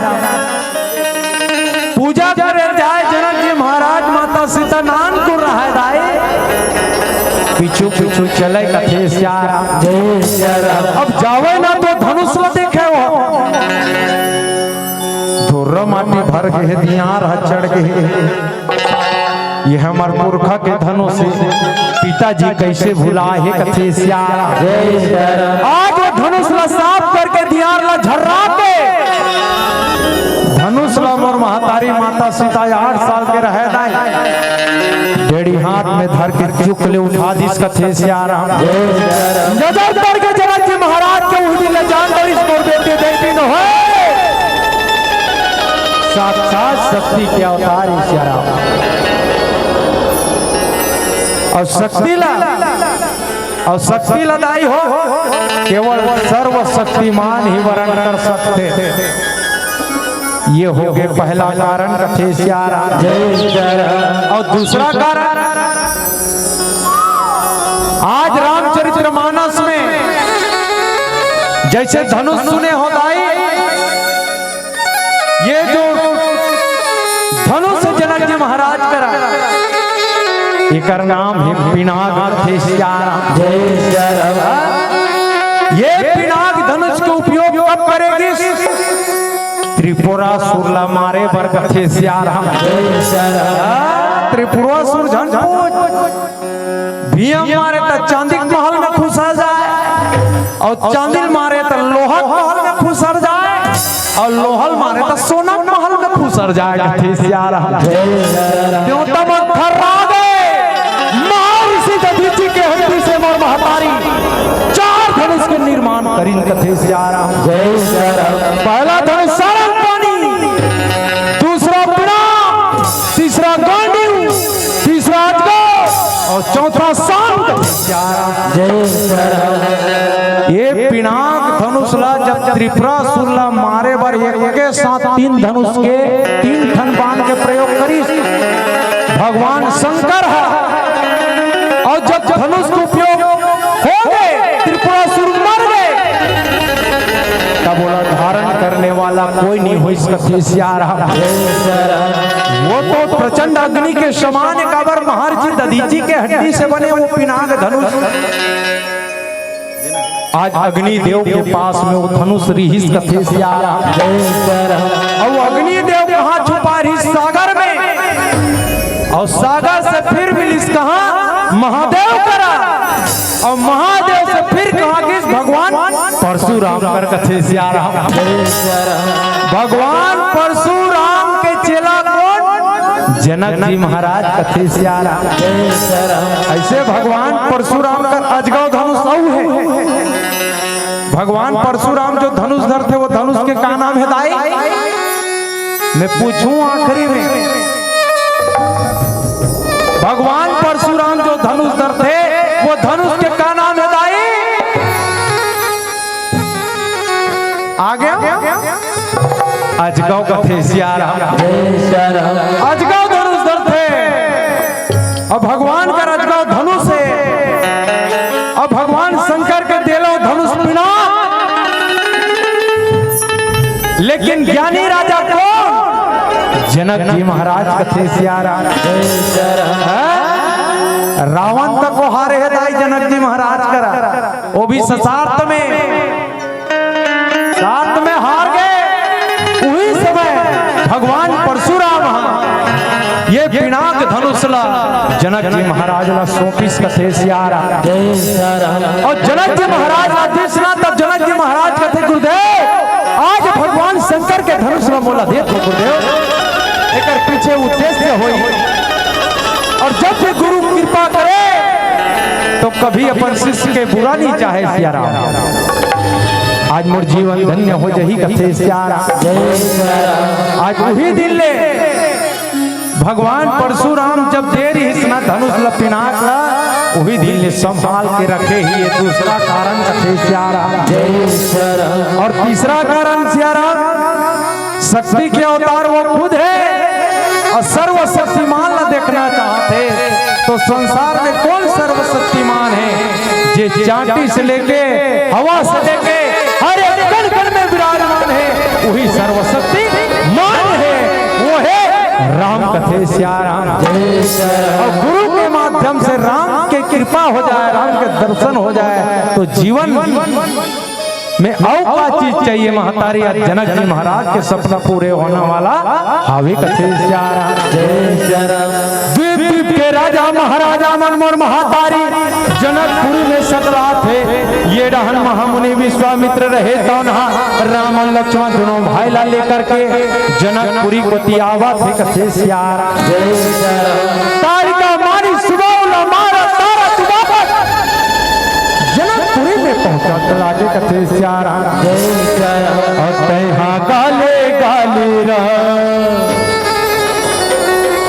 पूजा करे जाए जनक जी महाराज माता सीता नान को रहा दाई, पीछू पीछू चले कथे श्यारा जय श्यारा। अब जावे ना तो धनुष ल देखे वो धुर्र माटी भर के दियार चढ़ के, ये हमार पुरखा के धनुष पिताजी कैसे भुला है कथे श्यारा जय श्यारा। आज वो धनुष ला साफ करके दियार ला झर्रा के धनुष ला मोर महतारी माता सीता 8 साल के रहे दाई, डेढ़ी हाथ में धर के चुक ले उठा दिस कथे श्यारा नजर पड़ के जनक जी महाराज के उस दिन जान दरिस मोर बेटे देती न हो, साक्षात शक्ति के अवतार श्यारा। और शक्ति लदाई हो केवल सर्वशक्तिमान ही वरण कर सकते, ये हो गए पहला कारण कथे श्यारा जय श्यारा। और दूसरा कारण आज रामचरितमानस में जैसे धनुष सुने हो दाई, ये जो धनुष जनक जी महाराज करा एकर नाम है पिनाक कथे श्यारा जय श्यारा। ये पिनाक धनुष के उपयोग कब करेगी? त्रिपुरा सुरला मारे बर कथे श्यारा जय श्यारा। त्रिपुरा सुर झन भीम मारे तो चांदिक महल में खुसा जाए, और चांदिल मारे तो लोहल महल में खुसर जाए, और लोहल मारे तो सोना महल में खुसर जाए कथे श्यारा जय श्यारा। क्यों तब खर्रा गए महर्षि दधीचि के हड्डी से मोर महतारी 4 धनुष के निर्माण करी कथे श्यारा जय श्यारा। पहला धनुष सारंग पानी, दूसरा पिनाक, तीसरा गांडीव, तीसरा अजगर और चौथा सांड श्यारा जय श्यारा। ये पिनाक धनुष ला जब त्रिपुरा सुरला मारे बार एक के साथ 3 धनुष के 3 खन बाण के प्रयोग करी भगवान शंकर है, और जब धनुष का उपयोग हो गए त्रिपुरासुर मर गए, तब बोला धारण करने वाला कोई नहीं हो इसका श्यारा। वो तो प्रचंड अग्नि के समान काबर महर्षि दधीचि के हड्डी से बने वो पिनाक धनुष आज अग्नि देव के पास में वो धनुष रिहिस कथे श्यारा। और अग्नि देव कहाँ छुपा रही? सागर में, और सागर से फिर मिलिस कहाँ? महादेव करा, और महादेव से फिर कहा कि भगवान परशुराम कर कथे श्यारा। भगवान परशुराम के चेला कौन? जनक जी महाराज कथे श्यारा। ऐसे भगवान परशुराम का अजगव धनुष है। भगवान परशुराम जो धनुष धर थे वो धनुष के का नाम है दाई? मैं पूछूं आखिरी में, भगवान परशुराम जो धनुष धर थे वो धनुष के का नाम है दाई? आ गया अजगव कथे श्यारा। अजगव धनुष धर थे और भगवान का अजगव धनुष है, और भगवान शंकर के देलो धनुष पिनाक। लेकिन ज्ञानी राजा कौन? जनक जी महाराज कथे सियारा रावण तक को हारे है दाई जनक जी महाराज करा, वो भी ससार्थ में हार गए। उसी समय भगवान परशुराम ये पिनाक धनुषला जनक जी महाराज ला सोपिस कथे सियारा और जनक जी महाराज आदेशना तब जनक जी महाराज कथे गुरुदेव आज भगवान शंकर के धनुष ला मोला देखो गुरुदेव एक पीछे उद्देश्य होई और जब भी गुरु कृपा करे तो कभी अपन शिष्य के बुरा नहीं चाहे सियारा। आज मोर जीवन धन्य हो जही कथे सियारा। आज वही दिन ले भगवान परशुराम जब देरी हिस्ना धनुष लपिनाक ला वही दिन ले संभाल के रखे ही ये दूसरा कारण कथे सियारा। और तीसरा कारण सियारा शक्ति के अवतार वो खुद है और सर्वशक्तिमान ला देखना चाहते तो संसार में कौन सर्वशक्तिमान है जे चांटी से लेके हवा से लेके हर एक कण कण में विराजमान है वही सर्वशक्ति मान है वो है राम कथे सियाराम। और गुरु के माध्यम से राम के कृपा हो जाए राम के दर्शन हो जाए तो जीवन में और क्या चीज चाहिए महतारी। जनक जी महाराज के सपना पूरे होने वाला हावी कथे सियाराम। द्वीप द्वीप के राजा महाराजा मनमोहन महातारी जनकपुरी में सकला थे ये रहन महामुनि विश्वामित्र रहे तो राम लक्ष्मण दोनों भाई ला लेकर के जनकपुरी को तियावा थे कथे सियाराम। तारिका मारी सुबह मारा तारा तुबापर जनकपुरी में पहुंचा चलाजे कथे सियाराम। और तैहा गाले गाले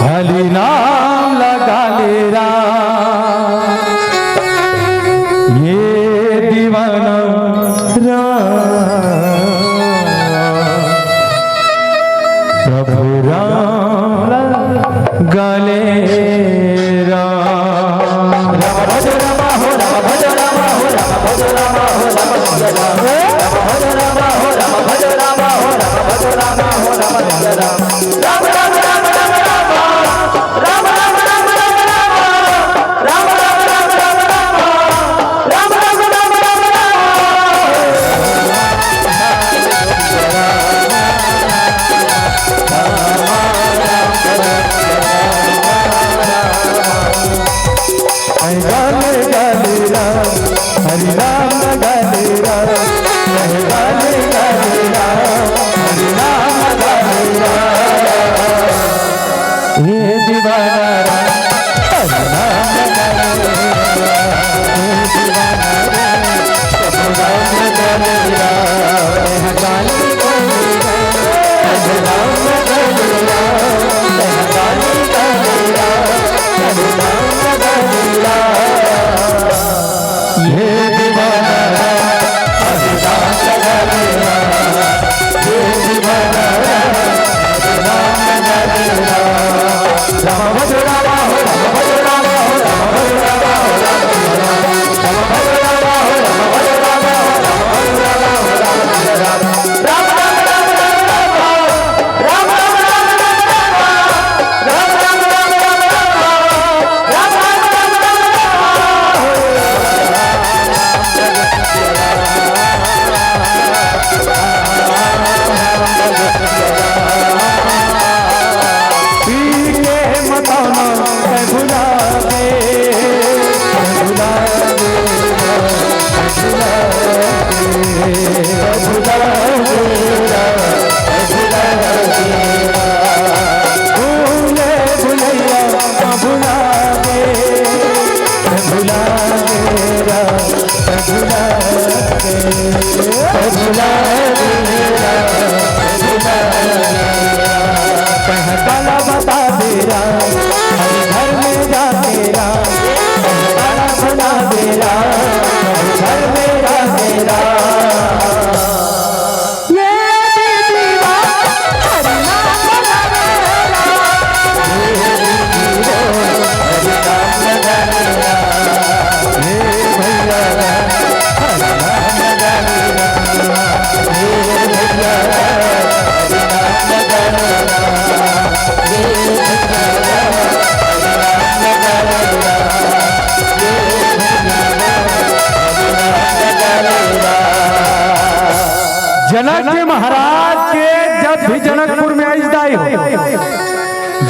हरि नाम लगा ले राम ये दीवाना प्रभु राम गाले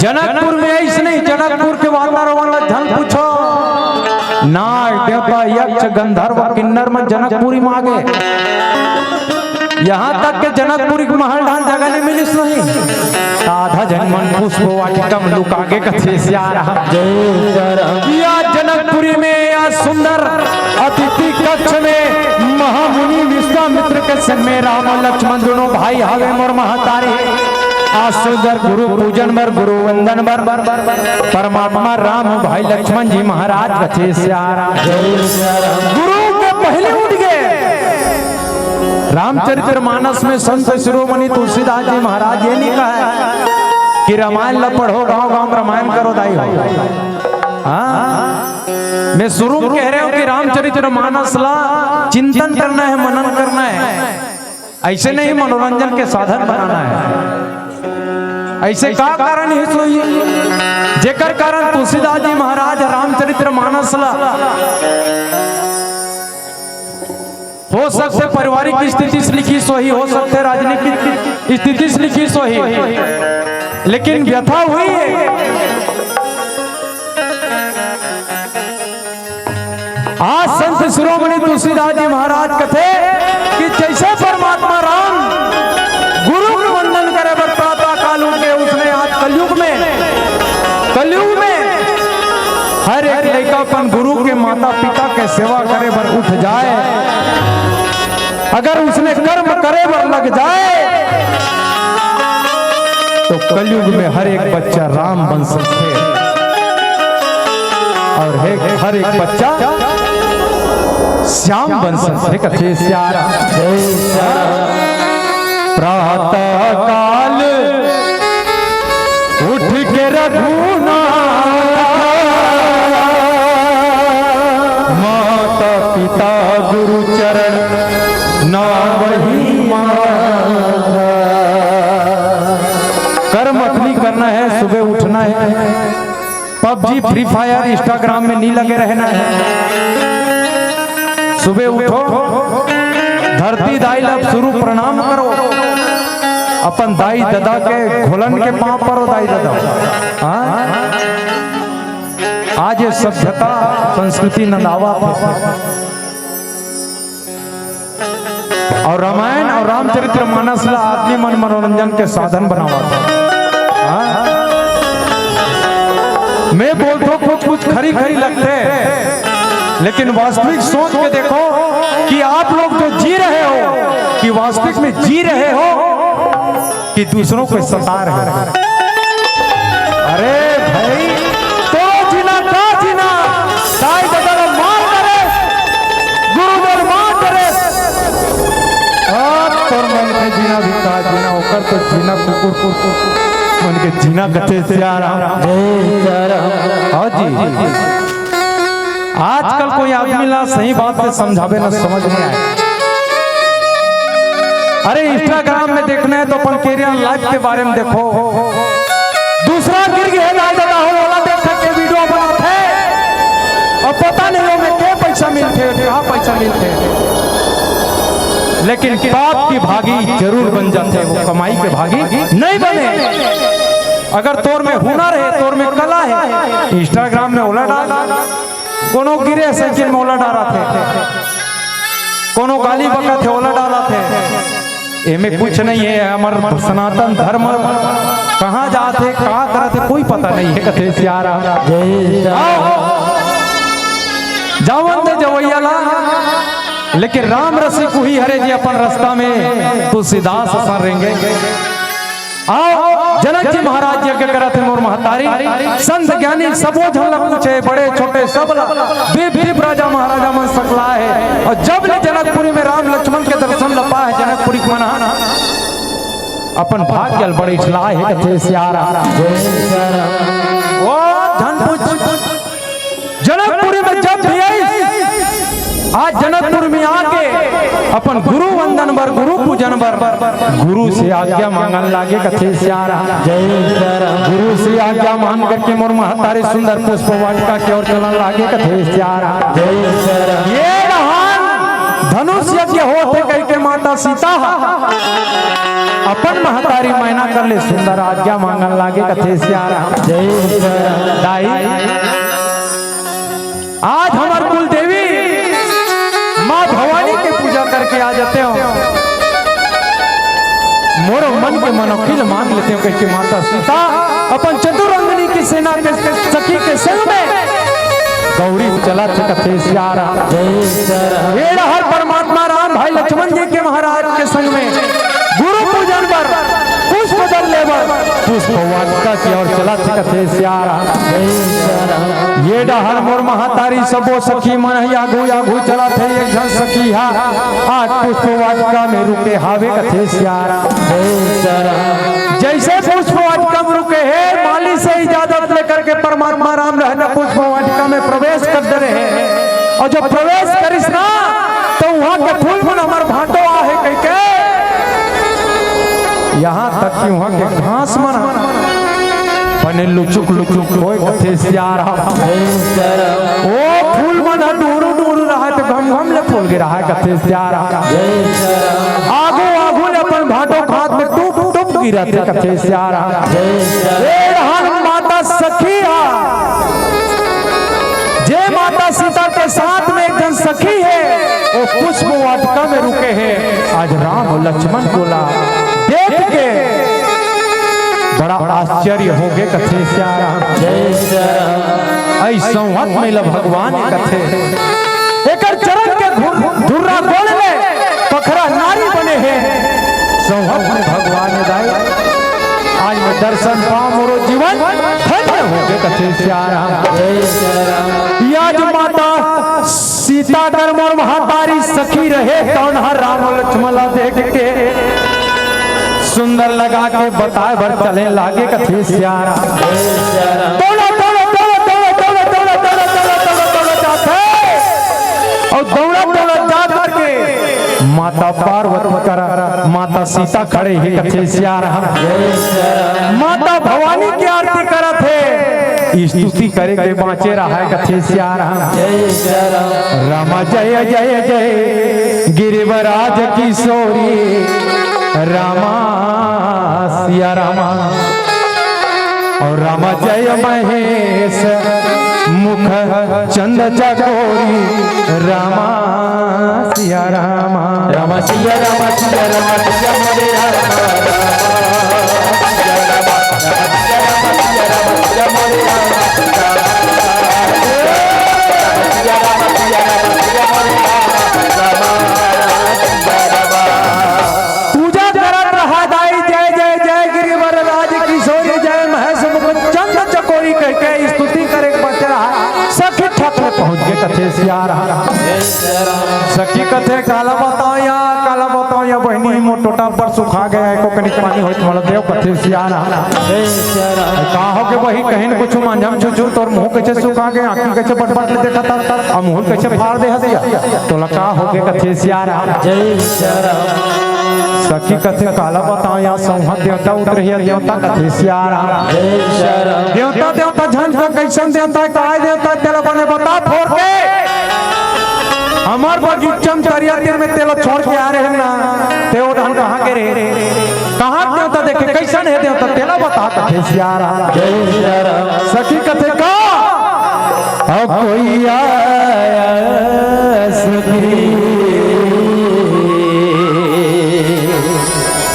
जनकपुर में ऐसे नहीं, जनकपुर के वातावरण धन पूछो नाग देवता यक्ष गंधर्व किन्नर में जनकपुरी में आगे, यहाँ तक के जनकपुरी के महल ढान जगह नहीं मिली नहीं। आधा जनमन पुष्प वाटिकम लुकागे कथे से आ रहा या जनकपुरी में या सुंदर अतिथि कक्ष में महामुनि विश्वामित्र के संग में राम और लक्ष्मण दोनों भाई हवे मोर महतारी आसुदर गुरु पूजन बर गुरु वंदन बर परमात्मा राम भाई लक्ष्मण जी महाराज कथे से आ रहा। गुरु के पहले उठ गए। रामचरित्र मानस में संत शिरोमणि तुलसीदास जी महाराज ये नहीं कहा है कि रामायण ला पढ़ो गांव गांव रामायण करो दाई हो। हाँ मैं शुरू कह रहे हूं कि रामचरित्र मानस ला चिंतन करना है, मनन करना है, ऐसे नहीं मनोरंजन के साधन बनाना है। ऐसे का कारण है सोई जेकर कारण तुलसीदास जी महाराज रामचरित्र मानस ला हो सकते पारिवारिक स्थिति से लिखी सोही, हो सकते राजनीतिक स्थिति से लिखी सोही, लेकिन व्यथा हुई है। आज संत शिरोमणि तुलसीदास जी महाराज कथे कि जैसे परमात्मा राम गुरु को वंदन करे बर प्रातः काल उठे, उसने आज कलयुग में हर एक लड़का अपन गुरु के माता पिता के सेवा करे बर उठ जाए, अगर उसने कर्म करे बर लग जाए तो कलयुग में हर एक बच्चा राम बन सकते और हर एक बच्चा श्याम बन सकते। कथे श्यारा प्रातः काल उठ के रघुना माता पिता गुरु चरण ना वही कर्म अपनी करना है, सुबह उठना है, पबजी फ्री फायर इंस्टाग्राम में नहीं लगे रहना है। सुबह उठो, धरती दाई लब शुरू प्रणाम करो, अपन दाई दादा के घोलन के पांव परो दाई दादा। आज ये सभ्यता संस्कृति नंदावा और रामायण और रामचरित्र मानस ला आदमी मन मनोरंजन के साधन बनावा था। मैं बोलता कुछ खरी खरी लगते, लेकिन वास्तविक सोच के देखो कि आप लोग जो जी रहे हो कि वास्तविक में जी रहे हो कि दूसरों को सता रहे हो। अरे भाई तो जीना का जीना दाई दादा मार करे, गुरुदेव मार करे, और तोर मन के जीना भी का जीना होकर तो जीना कुकुर मन के जीना कथे से आ रहा। हाँ जी, आजकल कोई आदमी ला सही बात से समझावे ना समझ में आए। अरे इंस्टाग्राम में देखना है तो अपन कैरियर लाइफ के बारे में देखो, दूसरा गिर गया दादा हो वाला देख के वीडियो बनाते और पता नहीं हो में क्या पैसा मिलते, कहाँ पैसा मिलते, लेकिन पाप की भागी जरूर बन जाते, वो कमाई के भागी नहीं बने। अगर तोर में हुनर है, तोर में कला है, इंस्टाग्राम में ओला डाल, कोनो गिरे साइकिल में ओला डाला थे, कोनो गाली बका थे ओला डाला थे, एमे कुछ नहीं है। हमार सनातन धर्म कहाँ जाते कहाँ करते कोई पता नहीं है। कथे से आ रहा जावन दे जवैया ला, लेकिन राम रसिक हुई हरे जी अपन रास्ता में तुलसीदास असन रेंगे। आओ जनक जी महाराज यज्ञ करते मोर महतारी, संत ज्ञानी सबो झल पूछे, बड़े छोटे सब दीप राजा महाराजा मन सकला है। और जब ले जनकपुरी में राम लक्ष्मण के दर्शन लपा है, जनकपुरी को मना अपन भाग्य बड़े छला है। कथे से आ रहा ओ धन पूछ जनकपुरी में जब भी आई, आज जनकपुर में आके अपन गुरु वंदन बर गुरु पूजन बर गुरु से आज्ञा मांगन लागे। कथे से आ रहा गुरु से आज्ञा मांग करके मोर महतारी सुंदर पुष्प वाटिका की ओर चलन लागे। कथे से आ रहा ये धनुष यज्ञ होते कह के माता सीता अपन महतारी मैना कर ले सुंदर आज्ञा मांगन लागे कथे सियारा दाई आज हमार कुल देवी माँ भवानी के पूजा करके आ जाते हो मोर मन के मनोखिल मान लेते हो कि माता सीता अपन चतुरंगनी की सेना के सखी के संग में गौरी चला थे कथे सियारा हर परमात्मा राम भाई लक्ष्मण जी के महाराज के संग में गुरु पूजन पर पुष्प दल लेवर पुष्प वाटिका की ओर चला थे कथे सियारा ये डहर मोर महातारी सबो सखी मन यागू यागू चला थे एक जन सखी हा आज पुष्प वाटिका में रुके हावे कथे सियारा जैसे पुष्प वाटिका में रुके है माली से इजाजत लेकर के परमात्मा राम रहना पुष्प वाटिका में प्रवेश कर दे रहे और जब प्रवेश करिस ना तो वहां के फूल फूल हमार भाटो आहे कह के यहाँ तक कि वहां के घास मना बने लुचुक लुचुक कोई कथे सियारा ओ फूल मना दूर दूर रहा तो घम घम ले फूल गिरा है कथे सियारा आगू आगू ले अपन भाटो खात में टूप टूप गिरा थे कथे सियारा माता सखी जे माता सीता के साथ में एक जन सखी है वो पुष्प वाटिका में रुके हैं आज राम और लक्ष्मण बोला देख के बड़ा आश्चर्य हो गए कथे सियारा ऐसा हत में भगवान कथे एक चरण के धुर्रा गोल में पखरा नारी बने हैं संहत में भगवान दाई आज में दर्शन पाओ मोरो जीवन धन्य हो गए कथे सियारा आज माता सीता कर मोर महातारी सखी रहे कौन हर राम लक्ष्मण देख के सुंदर लगा के बताए भर चले लागे कथे सियारा दौड़ा दौड़ा दौड़ा दौड़ा दौड़ा दौड़ा दौड़ा दौड़ा दौड़ा दौड़ा जाते और दौड़ा दौड़ा जा करके माता पार्वती करा माता सीता खड़े ही कथे सियारा माता भवानी की आरती करा थे स्तुति करे के बाँचे रहा है कथे सियारा रामा जय जय जय गिरिवराज किशोरी रामा सिया रामा और रामा जय महेश मुख चंद चकोरी रामा सिया रामा रामा सिया रामा सिया रामा सिया मोरे पूजा करत रहा दाई जय जय जय गिरिवर राज किशोरी जय महेश मुकुंद चंद चकोरी कह के स्तुति करे बच रहा सखी ठक में पहुंच गए कथे सियारा सखी कथे काला बताओ या बहनी मोटोटा पर सुखा गया को कनिक पानी होत मोल देव कथे सियारा का हो के वही कहिन कुछ मांझम छुछु तोर मुंह कैसे सुखा गया आंखी कैसे बटबट ले देखा था अब मुंह कैसे फाड़ दे हदिया तो लका हो के कथे सियारा जय सियारा सखी कथे काला बताओ या संहत देवता उतरिया देवता कथे सियारा जय सियारा देवता देवता झन का कैसन देवता काय देवता तेरा बने बता फोड़ के हमार बगीचम तरिया तीर में तेलो छोड़ के आ रहे हैं ना तेओ हम कहाँ के रे कहाँ देवता देखे कैसन है देवता तेला बता कथे सियारा जय सियारा सखी कथे का अब कोई आया सखी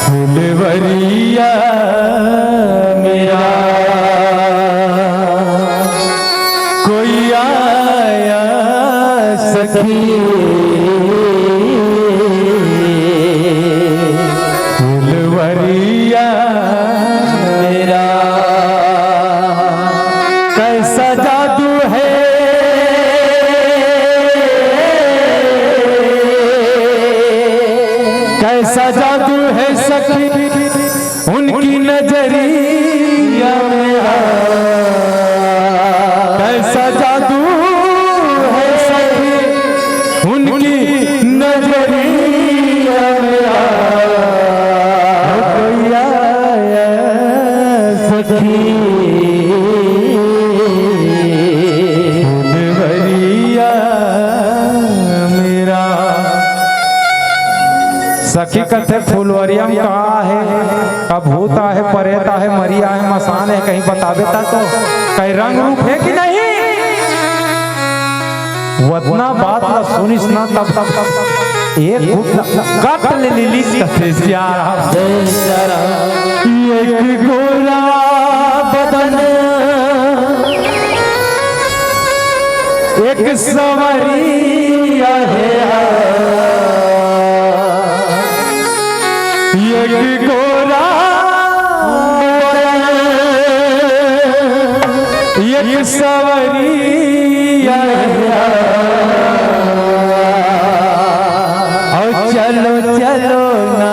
फुलवरिया मेरा कोई आया सखी फुलवरिया मेरा कैसा जादू है कैसा जादू है सखी उनकी नजरिया मेरा कैसा जादू है सखी उनकी नजरिया मेरा कोई आया सखी डहरिया है, मसान है, कहीं बतावे ता तो कहीं रंग रूप है कि नहीं। वतना बात ला सुनिस ना तब तब तब एक गट ले लीली कथे सियारा एक गोरा बदन एक सवरिया है एक गोरा एक सवरिया है और चलो चलो ना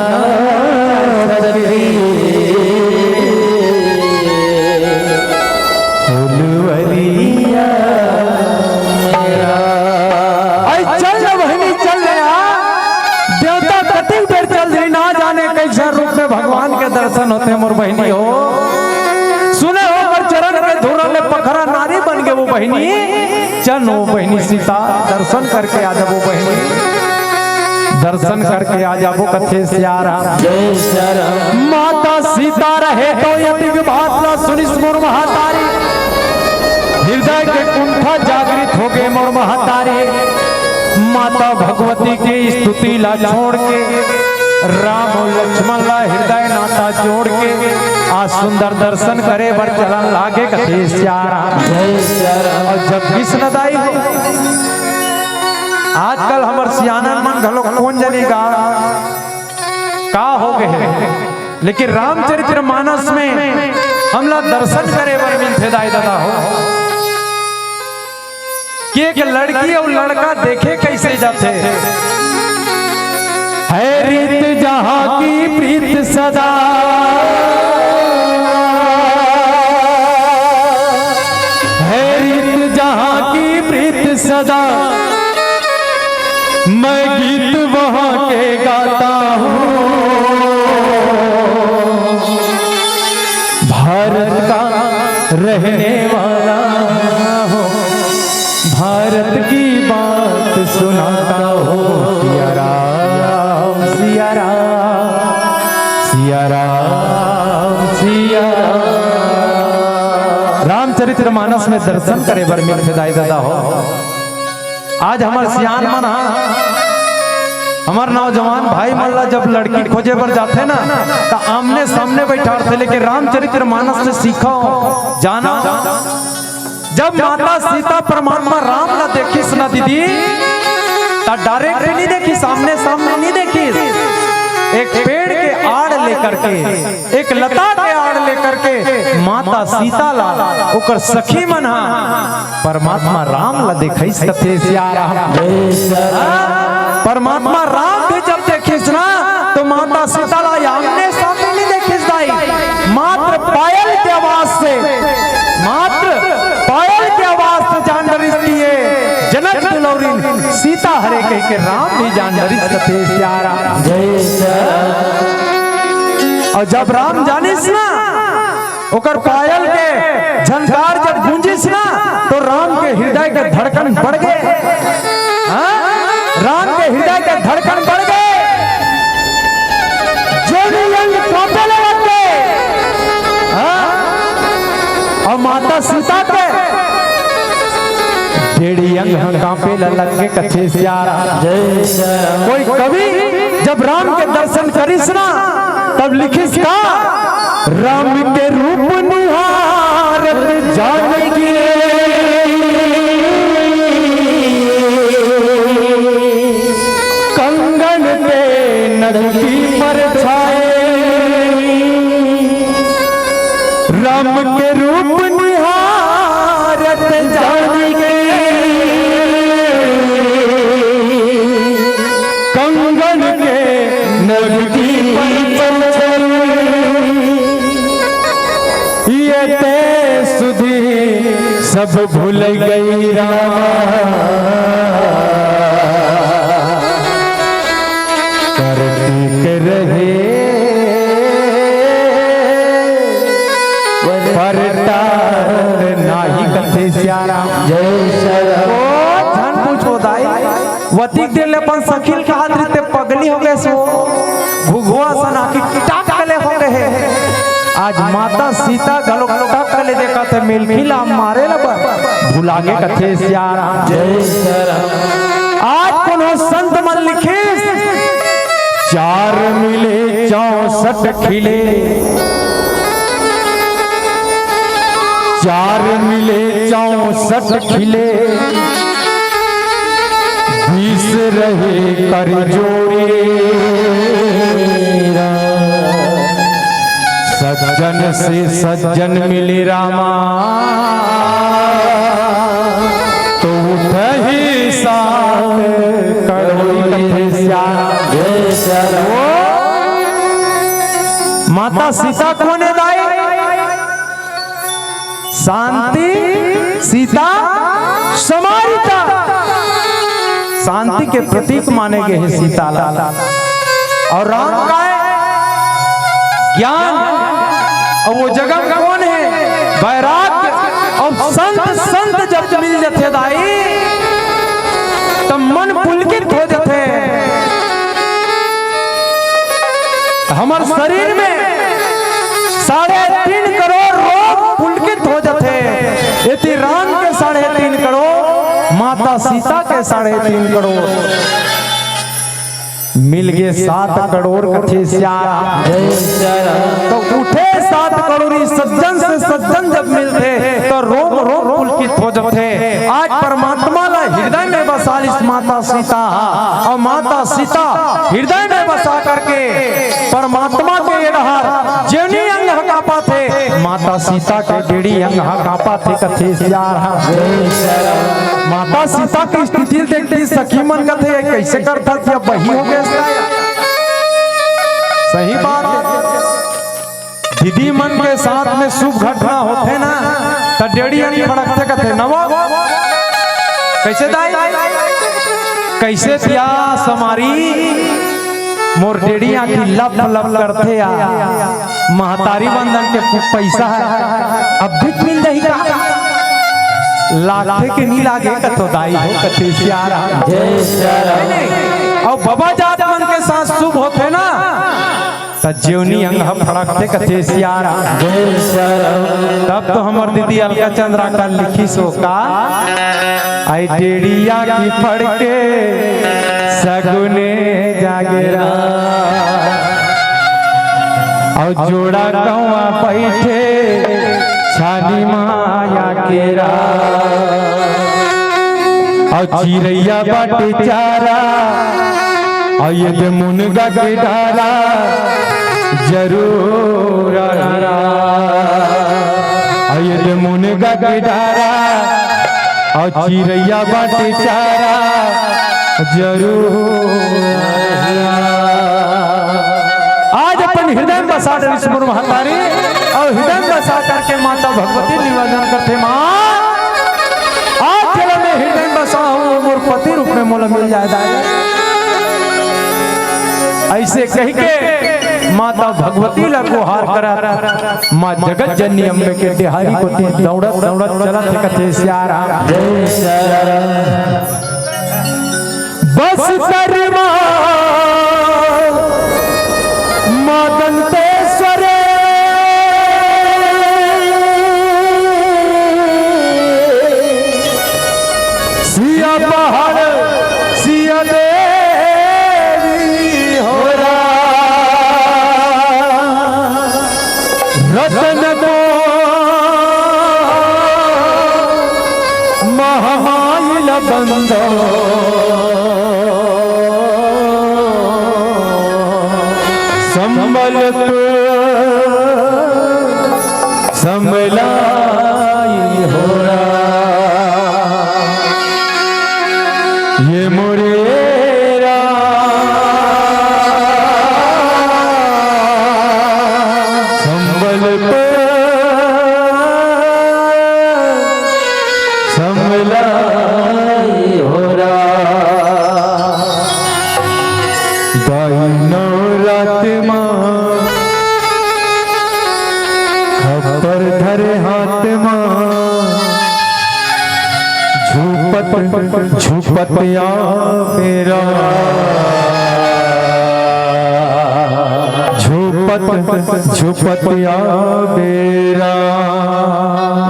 फुलवरिया चल बहनी चल देवता कटिंग पर चल रही ना जाने कैसा रूप में भगवान के दर्शन होते मोर बहनी हो सुने हो पर चरण के धूरा ले पखरा नारी बन गए वो बहनी चल वो बहनी सीता दर्शन करके आ जा वो बहनी दर्शन करके आ जा वो कथे सियारा माता सीता रहे तो यदि बात ना सुनिस मोर महातारी हृदय के कुंठा जागृत हो गए मोर महातारी माता भगवती की स्तुति ला छोड़ के राम और लक्ष्मण ला हृदय नाता जोड़ के आज सुंदर दर्शन करे बर चलन लागे कथे सियारा और जब कृष्णदाई हो आजकल हमर सियाना मन घलो कौन जनेगा का हो गए लेकिन रामचरित्र मानस में हमला दर्शन करे बर मिलथे दाई दादा हो कि एक लड़की और लड़का देखे कैसे जाते है रीत जहां की प्रीत सदा है रीत जहां की प्रीत सदा मैं गीत वहां के गाता हूँ भारत का रहने वाला हूँ भारत की बात सुनाता हूँ सिया राम सिया राम सिया राम सिया रामचरित्र मानस में दर्शन करे बर मिल दाई दादा हो आज हमार सियान मन हमार नौजवान भाई मल्ला जब लड़की खोजे पर जाते ना तो आमने सामने बैठा थे लेकिन रामचरित्र मानस से सीखो जाना जब माता सीता परमात्मा राम ना देखिस ना दीदी ता डायरेक्ट नहीं देखी सामने सामने नहीं देखी एक पेड़ के आड़ लेकर के एक लता के आड़ लेकर के माता सीता ला ओकर सखी मन परमात्मा राम ला देखिस कथे सियारा परमात्मा राम भी जब देखिस ना तो माता सीता ला आमने सामने नहीं देखिस दाई मात्र पायल की आवाज से मात्र पायल की आवाज से जान डरिस दिए जनक दुलौरी सीता हरे कह के राम भी जान डरिस कथे सियारा और जब राम जानिस ना ओकर पायल के झनकार जब गूंजिस ना तो राम के हृदय के धड़कन बढ़ गए राम के हृदय के धड़कन बढ़ गए कांपने लगे और माता सीता के टेढ़ी अंग कांपे लग के कथे सियारा कोई कवि जब राम के दर्शन करिस ना तब लिखिस का राम के रूप निहारत जानेगी कंगन के नड़की पर छाए राम के रूप निहारत जानेगी कंगन के नड़की पर ये ते सुधी सब भूल गई करती के रहे परतार नाही कथे सियारा धन पूछो दाई वती दिल अपन सखिल के हाथ रीते पगली हो गए सो भुगुआ सना की टाक कले हो गए आज माता सीता गलो ले देखा थे मिल खिला मारे ला भुला के कथे सिया राम जय श्री राम। आज कोनो संत मन लिखे 4 मिले 64 खिले 4 मिले 64 खिले 20 रहे कर जोड़े सज्जन से सज्जन मिले रामा तो उठही साथ करोई माता सीता कोने दाई शांति सीता समारिता शांति के प्रतीक माने गए हैं सीता लाला और राम का ज्ञान और वो जगह कौन है वैराग्य और संत जब मिल जाते दाई तब मन पुलकित हो जाते हमारे शरीर में 3.5 करोड़ रोग पुलकित हो जाते इति राम के 3.5 करोड़ माता सीता के 3.5 करोड़ मिल गए 7 करोड़ कथे श्याम तो उठे 7 करोड़ सज्जन से सज्जन जब मिलते तो रोम रोम पुलकित हो जाते आज परमात्मा ला हृदय में बसा इस माता सीता और माता सीता हृदय में बसा करके परमात्मा के रहा जेनी अंग हकापा थे माता सीता के डेढ़ी अंग हकापा थे कथे श्याम माता सीता की स्थिति देखते सखी मन का थे कैसे करता था वही हो गया सही बात है दीदी मन के साथ में शुभ घटना होते ना तो डेढ़ी अंग फड़कते कथे नवो कैसे दाई कैसे प्यास हमारी मोर डेढ़िया की लब लब करते महतारी बंधन के पैसा है अब भी मिल जाएगा लाखे के नहीं लागे कतो दाई हो कथे श्यारा जय श्यारा और बाबा जात मन के साथ शुभ होते ना तज्योनी अंग फड़कते कथे श्यारा जय श्यारा तब तो हमर दीदी अलका चंद्रा का लिखी सो का आई टेड़िया की फड़के सगुने जागेरा और जोड़ा कौआ बैठे छानी माया केरा और चिड़ैया बाटे चारा और ये मुनगा के डारा जरूर और ये मुनगा के डारा और चिड़ैया बाटे चारा जरूर आज अपन हृदय में बसा विष्णु महतारी और हृदय में बसा करके माता भगवती निवेदन करते माँ आज चलो मैं हृदय में बसा हूँ मोर पति रूप में मोला मिल जाएगा ऐसे कह के माता भगवती ला गुहार करा माँ जगत जननी अम्बे के बिहारी को दौड़त दौड़त चला थे कथे श्यारा जय श्यारा बस करमा मादंतेश्वरे सिया पहाड़ सिया देवी होरा रतन को महामाइल बंदो संभलाई होरा ये मोरेरा संभल संभलाई होरा दाइनो रात मां खबर धरे हाथ मां झूपत झूपत या मेरा झूपत झुपतिया बेरा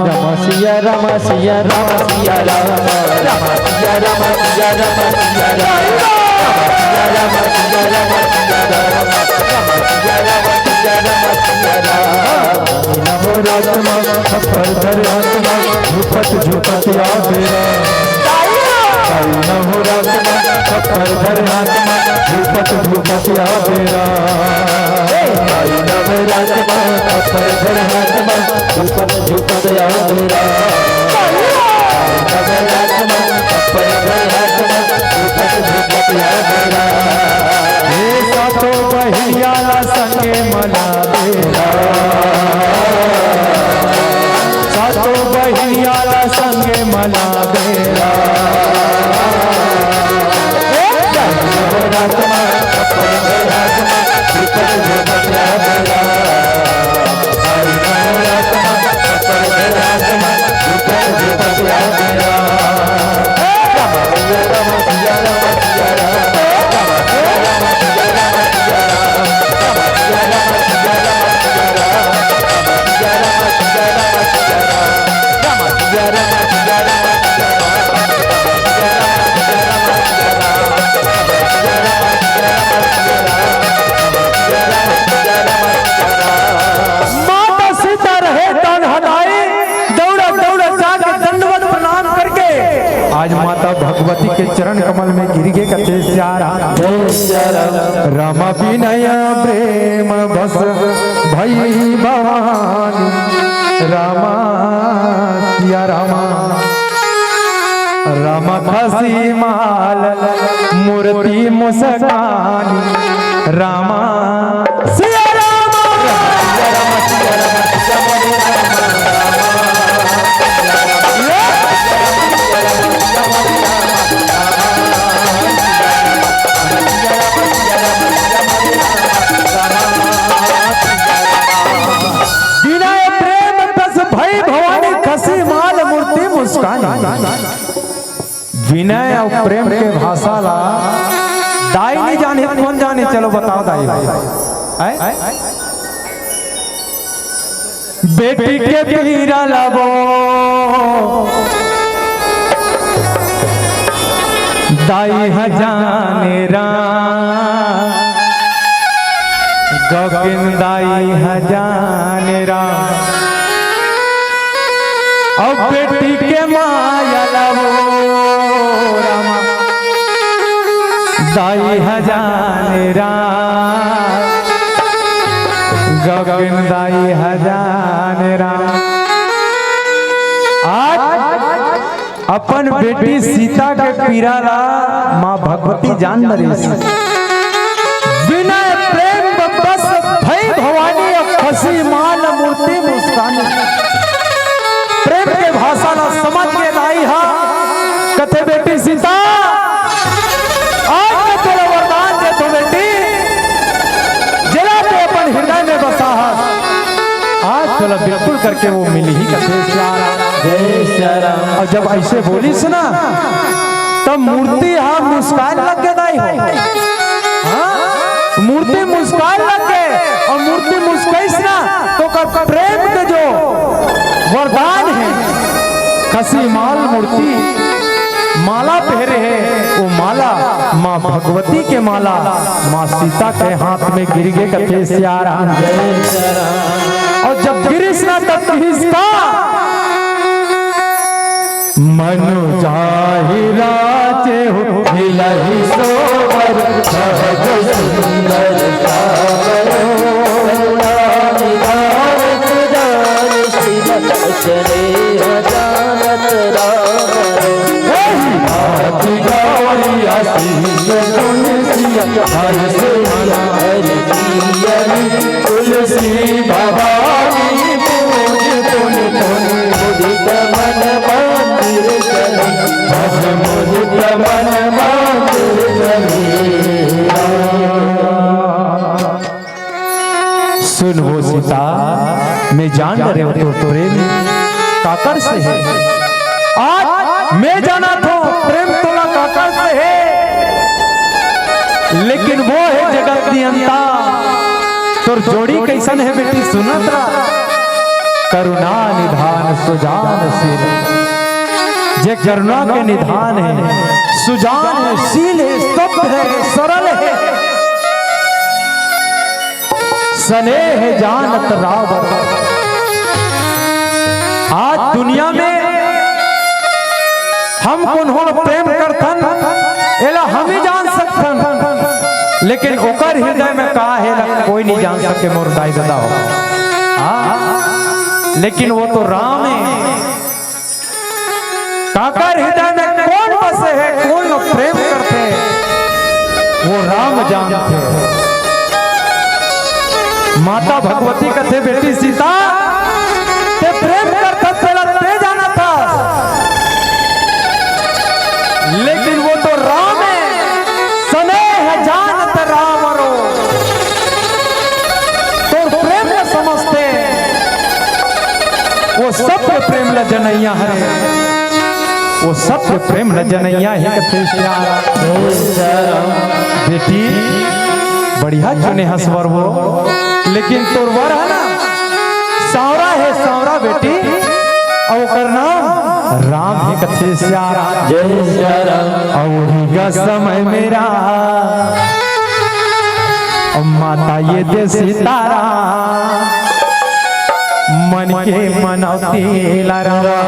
रमसिया रमसिया रमसिया रमसिया रमसिया रमसिया झुपत झुपतिया बेरा झुपत झुपतिया बेरा झुपत झुपतिया बेरा सातो बहियाला संगे मला बेरा सातो बहियाला संगे मला बेरा आज माता भगवती के चरण कमल में गिर गे कथे राम विनय प्रेम बस भई भवानी रामा सिया रामा राम खसी माल मूर्ति मुस्कानी रामा सिया विनय और प्रेम के भाषा ला दाई नहीं जाने कौन जाने, चलो बताओ दाई भाई। बेटी के पीरा लाबो दाई हजाने राम गोविंद दाई हजाने राम और बेटी के माया लाबो रामा दाई हजाने राम गोविंद दाई हजाने राम। आज अपन बेटी सीता के पीराला माँ भगवती जान दरी विनय प्रेम बस भई भवानी खसी मान मूर्ति मुस्कानी। प्रेम के भाषा ना समझ के लाई हा कथे बेटी सीता आज मैं तेरा वरदान दे तो बेटी जला के अपन हृदय में बसा है आज चलो बिल्कुल करके वो मिली ही कथे और जब ऐसे बोली सुना तब मूर्ति हाँ मुस्कान लग गए दाई हो मूर्ति मुस्कान लग गए और मूर्ति मुस्काइस ना तो कर प्रेम के जो वरदान है खसी माल मूर्ति माला पहरे है वो माला माँ भगवती के माला माँ सीता के हाथ में गिर गए कथे सियारा और जब गिरिश ना तब खिसका मनु जाहिरा चे हो हिलहि सोवर सहज सुंदर तुलसी भवानी पूज पुन पुन मुदित मन मंदिर चली मुदित मन मंदिर चली। सुन हो सीता मैं जान रहे हो तो प्रेम काकर से है आज मैं जाना तो प्रेम तोला काकर से है लेकिन वो है जगत नियंता तोर जोड़ी कैसन है बेटी सुनत रहा। करुणा निधान सुजान शील, जे करुणा के निधान है, सुजान है, शील है, स्तब्ध है, सरल है, स्नेह जानत रावण। आज दुनिया में हम कौन प्रेम करथन एला हम ही जान सकथन, लेकिन ओकर हृदय में का है कोई नहीं जान सके। मोर दाई दादा हो लेकिन वो तो राम है। काकर हृदय में कौन बसे है, कौन प्रेम करते वो राम जानते। माता भगवती कथे बेटी सीता ते प्रेम करता पहला ते जाना था, लेकिन वो तो राम है। स्नेह जानत रावरो, तो प्रेम न समझते वो सत्य प्रेम ल जनैया है, वो सत्य प्रेम न जनैया है। बेटी बढ़िया चुने हसवर वो, लेकिन तोर वर है ना सावरा है, सावरा बेटी और करना राम है कथे श्यारा। जय श्री राम। और समय मेरा माता ये दे सितारा, मन के मनौती लरवा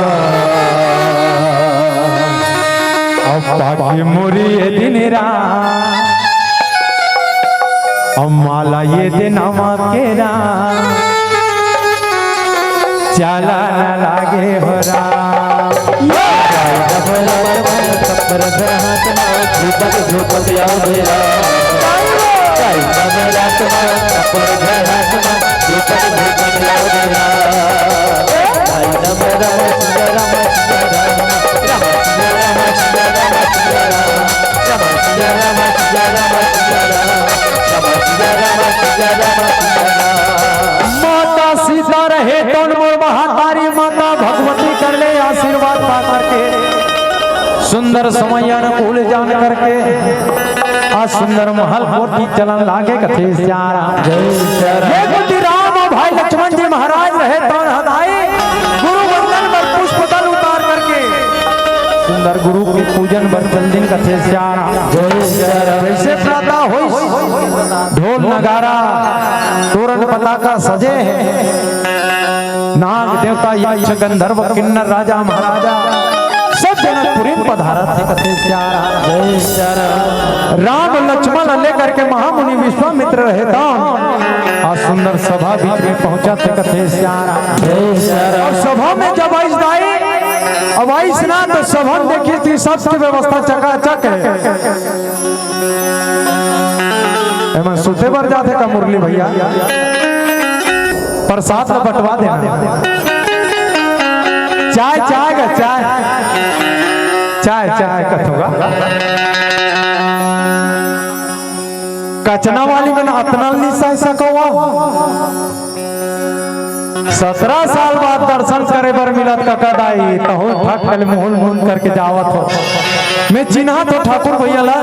पाके मोरी दिन रा, माला ये दिन केरा चला न लागे भरा। माता सीता रहे तो मोर महातारी माता भगवती कर ले आशीर्वाद पा करके, सुंदर समय अनुकूल जान करके आज सुंदर महल कोठी चलन लागे कथे श्यारा। जय राम भाई लक्ष्मण जी महाराज रहे तो हदाई गुरु वंदन पर पुष्प दल उतार करके सुंदर गुरु के पूजन बर चल दिन कथे श्यारा। वैसे प्रातः हो ढोल नगारा तोरण पताका सजे है, नाग देवता यक्ष गंधर्व किन्नर राजा महाराजा सब जनकपुरी पधारत है कथे श्यारा। जय श्री राम। राम लक्ष्मण लेकर के महामुनि विश्वामित्र रहता और सुंदर सभा बीच में पहुंचा थे कथे श्यारा। और सभा में जब आइसदाई अब आइस ना तो सभा देखी थी सबकी व्यवस्था चकाचक है। सुते बर जाते का मुरली भैया प्रसाद का बंटवा देना। चाय चाय का चाय चाय चाय कथोगा कचना वाली में अतना नहीं सह सकोवा। 17 साल बाद दर्शन करे बर मिलत ककदाई तो ठक मुहल मुहल करके जावत हो। मैं चिन्हा तो ठाकुर भैया ला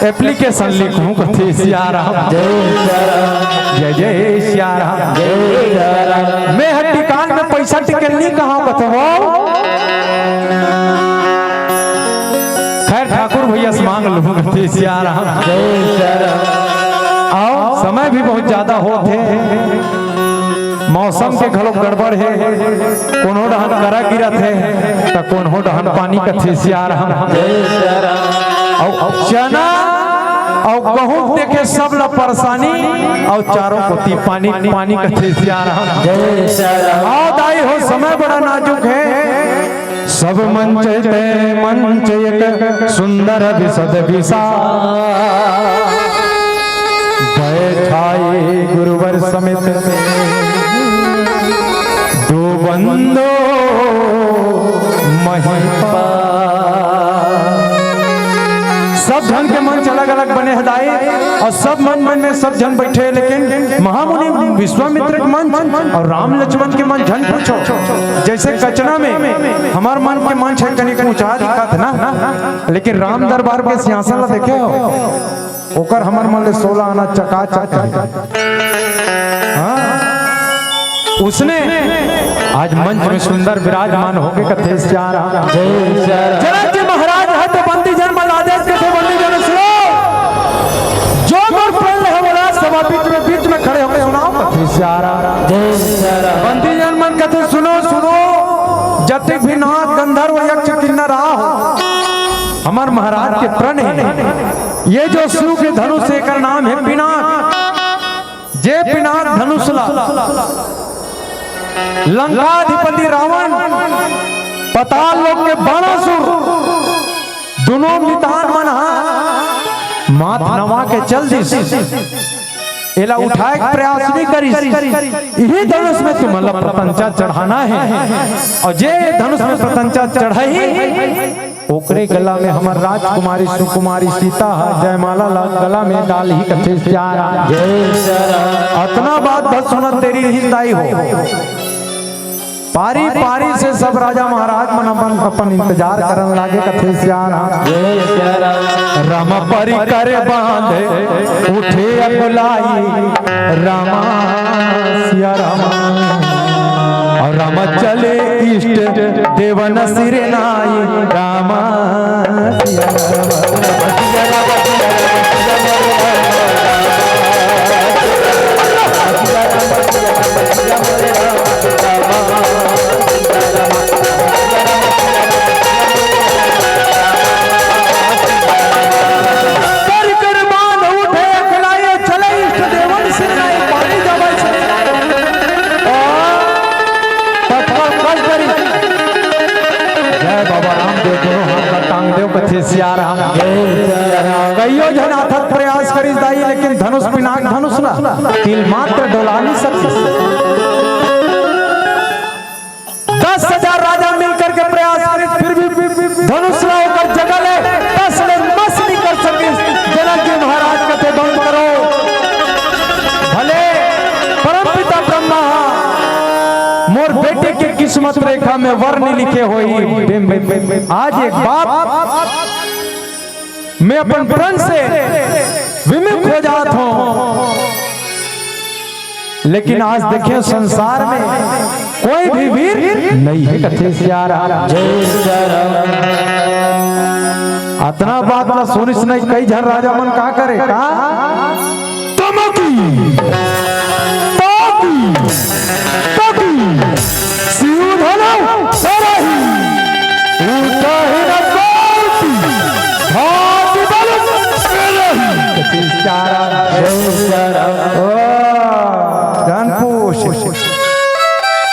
एप्लीकेशन लिखूं कथे श्यारा। जय जय श्यारा। मैं हट्टी कान में पैसा टिकट नहीं कहा बतवो। खैर ठाकुर भैया से मांग लूं कथे श्यारा। आओ समय भी बहुत ज्यादा होते, मौसम के घलो गड़बड़ है, कोनो डहन करा गिरत है तो कोनो डहन पानी कथे श्यारा। और चना और गहूं देखे सब ला परेशानी और चारों कोती पानी पानी कथे श्यारा। आओ दाई हो समय बड़ा नाजुक है, सब मंच पे मंच एक सुंदर विशद विशा बैठाए गुरुवर समेत दो बंदो महिपा। सब जन के मंच अलग अलग बने हदाई और सब मन मन में सब जन बैठे, लेकिन महामुनि विश्वामित्र के मंच और राम लक्ष्मण के मंच जन पूछो। जैसे कचना में हमार मन के मंच है कनिक ऊंचा दिखत ना, लेकिन राम दरबार के सिंहासन ला देखे हो ओकर हमर मन ले 16 आना चकाचक है। उसने आज मंच में सुंदर विराजमान होके कथे से आ रहा। जनक जी महाराज है तो बंदी जन्म आदेश कथे बंदी जन सुनो, जो मोर प्रण है बोला सभा बीच में खड़े होकर सुनाओ कथे से आ रहा। बंदी जन मन कथे सुनो सुनो, जतिक भी नाथ गंधर्व यक्ष किन्नर हो, हमार महाराज के प्रण है। ये जो शिव के धनुष का नाम है पिनाक, जे पिनाक धनुषला लंकाधिपति रावण, पताल लोक के बाणासुर, दोनों मितान मन मात नवा के चल दिस एला उठाए प्रयास नहीं करी। यही धनुष में तुम मतलब प्रतंचा चढ़ाना है, और जे धनुष में प्रतंचा चढ़ाई ओकरे गला में हमार राजकुमारी सुकुमारी सीता जयमाला गला में डाल ही कथे से आ रहा। अतना बात बस सुना तेरी हिंदाई हो। पारी पारी से सब राजा महाराज मन अपन इंतजार करन लागे कथे से आ रहा। राम परि करे बांधे उठे अकुलाई, रामा सिया रामा, और राम चले इष्ट देवन सिर नाई, रामा सिया कईयो जन अथक प्रयास करी दाई, लेकिन धनुष पिनाक धनुष ला तिल मात्र डोला नहीं सकते। 10,000 राजा मिलकर के प्रयास करी, फिर भी धनुष ला होकर जगह ले 10 ले मस नहीं कर सके। जनक जी महाराज कथे बंद करो, भले परमपिता ब्रह्मा मोर बेटे के किस्मत रेखा में वर्ण लिखे होई। आज एक बाप मैं अपन प्रण से विमुख हो जाता हूं, लेकिन आज देखिए संसार में कोई भी वीर नहीं है कथे से आ रहा। अतना बात ना सुनिस नहीं, कई जन राजा मन का करे का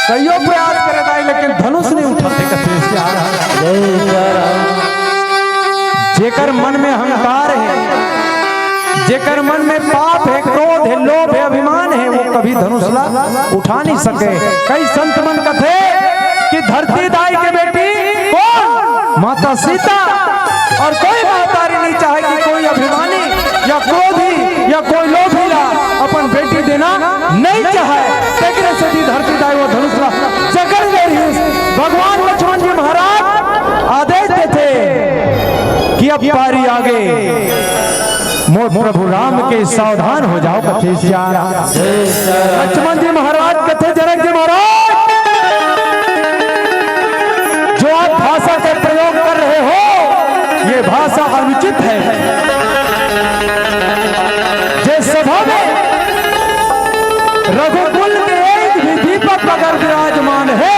कईयों प्रयास करे दाई, लेकिन धनुष नहीं उठाते कथे से आ रहा। जेकर मन में अहंकार है, जेकर मन में पाप है, क्रोध है, लोभ है, अभिमान है, वो कभी धनुष ला उठा नहीं सके। कई संत मन कथे कि धरती दाई के बेटी कौन? माता सीता। और कोई महतारी नहीं चाहे कि कोई अभिमानी या क्रोधी या कोई लोभी ला अपन बेटी देना नहीं चाहे, लेकिन सदी धरती दाई वो धनुष ला जगल ले रही। भगवान लक्ष्मण जी महाराज आदेश देते कि अब पारी आगे, मोर प्रभु राम के सावधान हो जाओ कथे से आ रहा। लक्ष्मण जी महाराज कथे जनक जी महाराज, जो आप भाषा के प्रयोग कर रहे हो ये भाषा अनुचित है। जिस सभा में रघुकुल के एक भी दीपक अगर विराजमान है,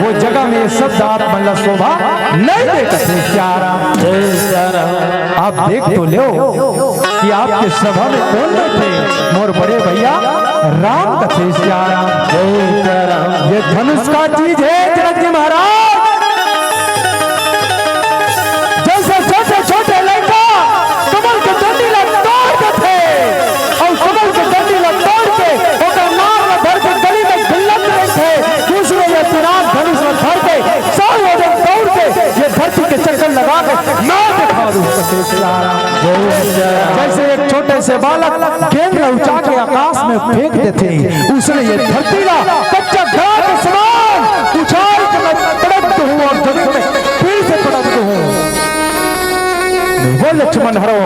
वो जगह में शब्द आप मतलब शोभा नहीं दे कथे से आ रहा। आप देख तो लो कि आपके सभा में कौन बैठे? मोर बड़े भैया राम कथे से आ रहा। ये धनुष का चीज है जनक जी महाराज। जैसे छोटे छोटे लड़का कमल के डंडी लग तोड़ते थे, और कमल के डंडी लग तोड़ के होकर नार में भर के गली में भिल्लत रहे थे, दूसरे ये पिनाक धनुष में भर के 100 योजन दौड़ के ये धरती के चक्कर लगा के नार दिखा दूं कथे से आ रहा। जैसे एक छोटे से बालक गेंद उठा के आकाश में फेंक देते, उसने ये धरती ला कच्चा घड़ा के समान उछाल के मैं तड़पता हूँ और जगत में फिर से तड़पता हूँ। वो लक्ष्मण हरो,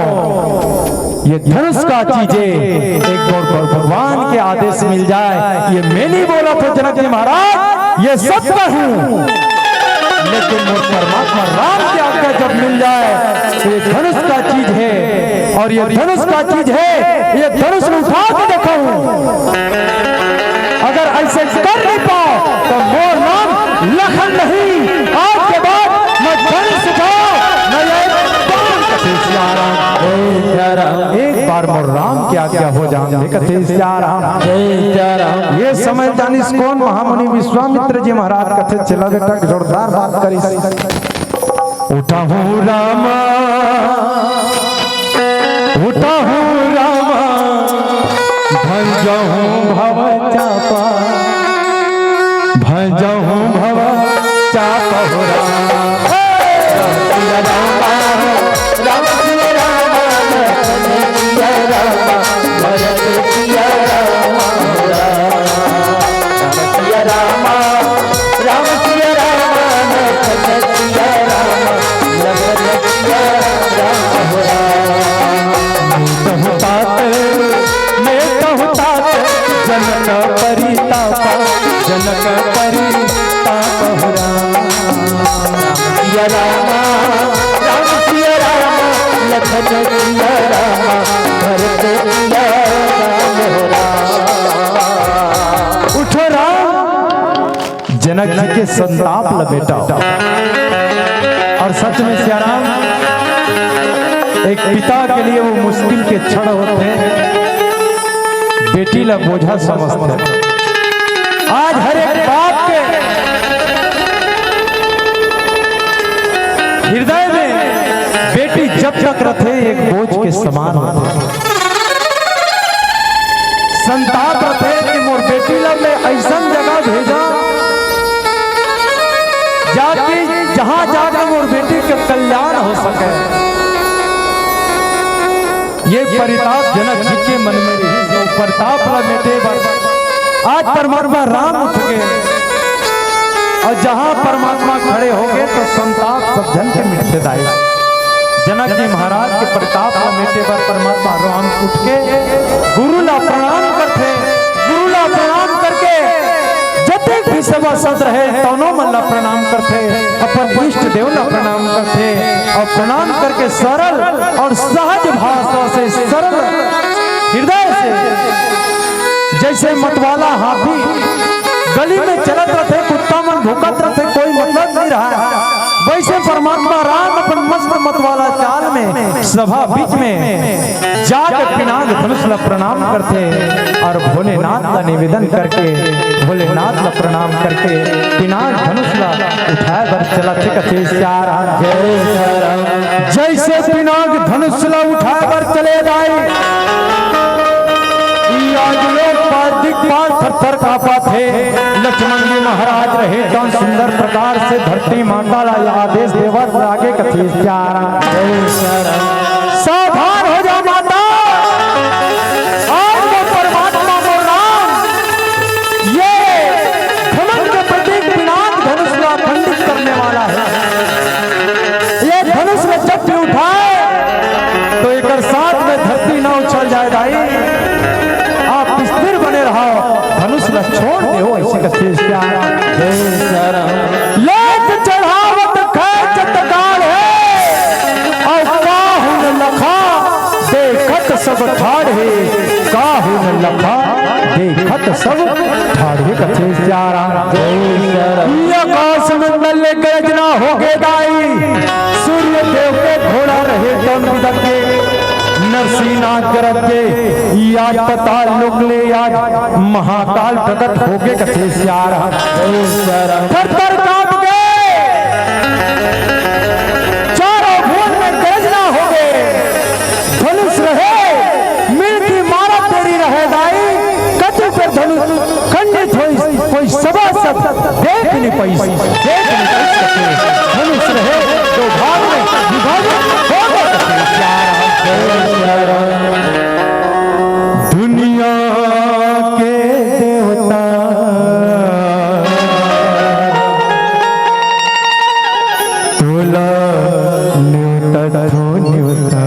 ये धनुष का चीजें एक बार भगवान के आदेश मिल जाए, ये मैं नहीं बोला जनक जी महाराज ये सब कहूं, लेकिन वो परमात्मा राम की आज्ञा जब मिल जाए तो ये धनुष का चीज है, और ये धनुष का चीज है, ये धनुष उठा के देखूं। अगर ऐसे कर नहीं पाओ तो मोर नाम लखन नहीं, आज के बाद मैं धनुष उठाओ मैं एक बार मोर राम की आज्ञा हो जाए कथे सियाराम। ये समय जानिस कौन महामुनि विश्वामित्र जी महाराज कथे चला बेटा जोरदार बात करी। उठा हूँ रामा, उठा हूँ रामा, भंजहूँ भव चापा, भंजहूँ भव चापा हो जनक परिताप हो सिया रामा, राम सिया रामा, लखन सिया रामा, भरत सिया राम हो राम। उठो राम, जनक जी के संताप लपेटा। और सच में सिया राम एक पिता के लिए वो मुश्किल के क्षण होते, बेटी ला बोझा समझते। आज हर एक बाप के हृदय में बेटी जब तक रथे एक बोझ के समान होते, संताप रथे कि मोर बेटी ला मैं ऐसा जगह भेजा जाके जहां जाकर मोर बेटी का कल्याण हो सके। ये परिताप जनक जी के मन में रही, जो परिताप ला बेटे आज परमात्मा राम उठ गए, और जहां परमात्मा खड़े हो गए तो संताप सब जन के मिटते दाई। जनक जी महाराज के प्रताप ला बेटे पर परमात्मा राम उठ के गुरु ला प्रणाम करते, गुरु ला प्रणाम करके जते भी सभा सद रहे तौनो मन ला प्रणाम करते, अपन इष्ट देव ला प्रणाम करते, और प्रणाम करके सरल और सहज भाषा से सरल हृदय से जैसे मतवाला हाथी गली में चलत रहते, कुत्ता मन भूकत रहते, कोई मतलब नहीं रहा, वैसे परमात्मा राम अपन मस्त मतवाला चाल में सभा बीच में जाकर पिनाक धनुष ला प्रणाम करते, और भोलेनाथ का निवेदन करके भोलेनाथ ला प्रणाम करके पिनाक धनुष ला उठाए बर चला थे सियाराम। जैसे पिनाक धनुष ला उठाए बर चले जाए, दिक्पाल थर-थर कांपा थे। लक्ष्मण जी महाराज रहे एकदम सुंदर प्रकार से धरती माता ला आदेश देवर आगे कथी सावधान हो जा माता, आज वो परमात्मा वो राम ये धनुष के प्रतीक पिनाक धनुष ला खंडित करने वाला है। ये धनुष में जब भी उठाए तो एक साथ में धरती न उछल जाए भाई, धनुष ला छोड़ दे हो ऐसे कथे लेक चढ़ावत खैचत गाल है, और काहुन लखा देखत सब ठाढ़े, काहुन लखा देखत सब ठाढ़े कथे आकाश मंडल गर्जना हो गे दाई, सूर्य देव के घोड़ा रहे तन दके, नरसिंहनाथ गरजे याद पताल लुगले याद महाकाल प्रकट हो गए कथे सियाराम। थर-थर कांप गए, चारों भुवन में गर्जना हो गए, धनुष रहे मिलती मारा तेरी रहे दाई, कति पर धनुष खंडित हुई कोई सभा सब देख नहीं पाई, देख नहीं पाई धनुष रहे तो भाग में विभाजन हो गए कथे सियाराम। दुनिया के देवता तोला न्यूता थो न्यूता,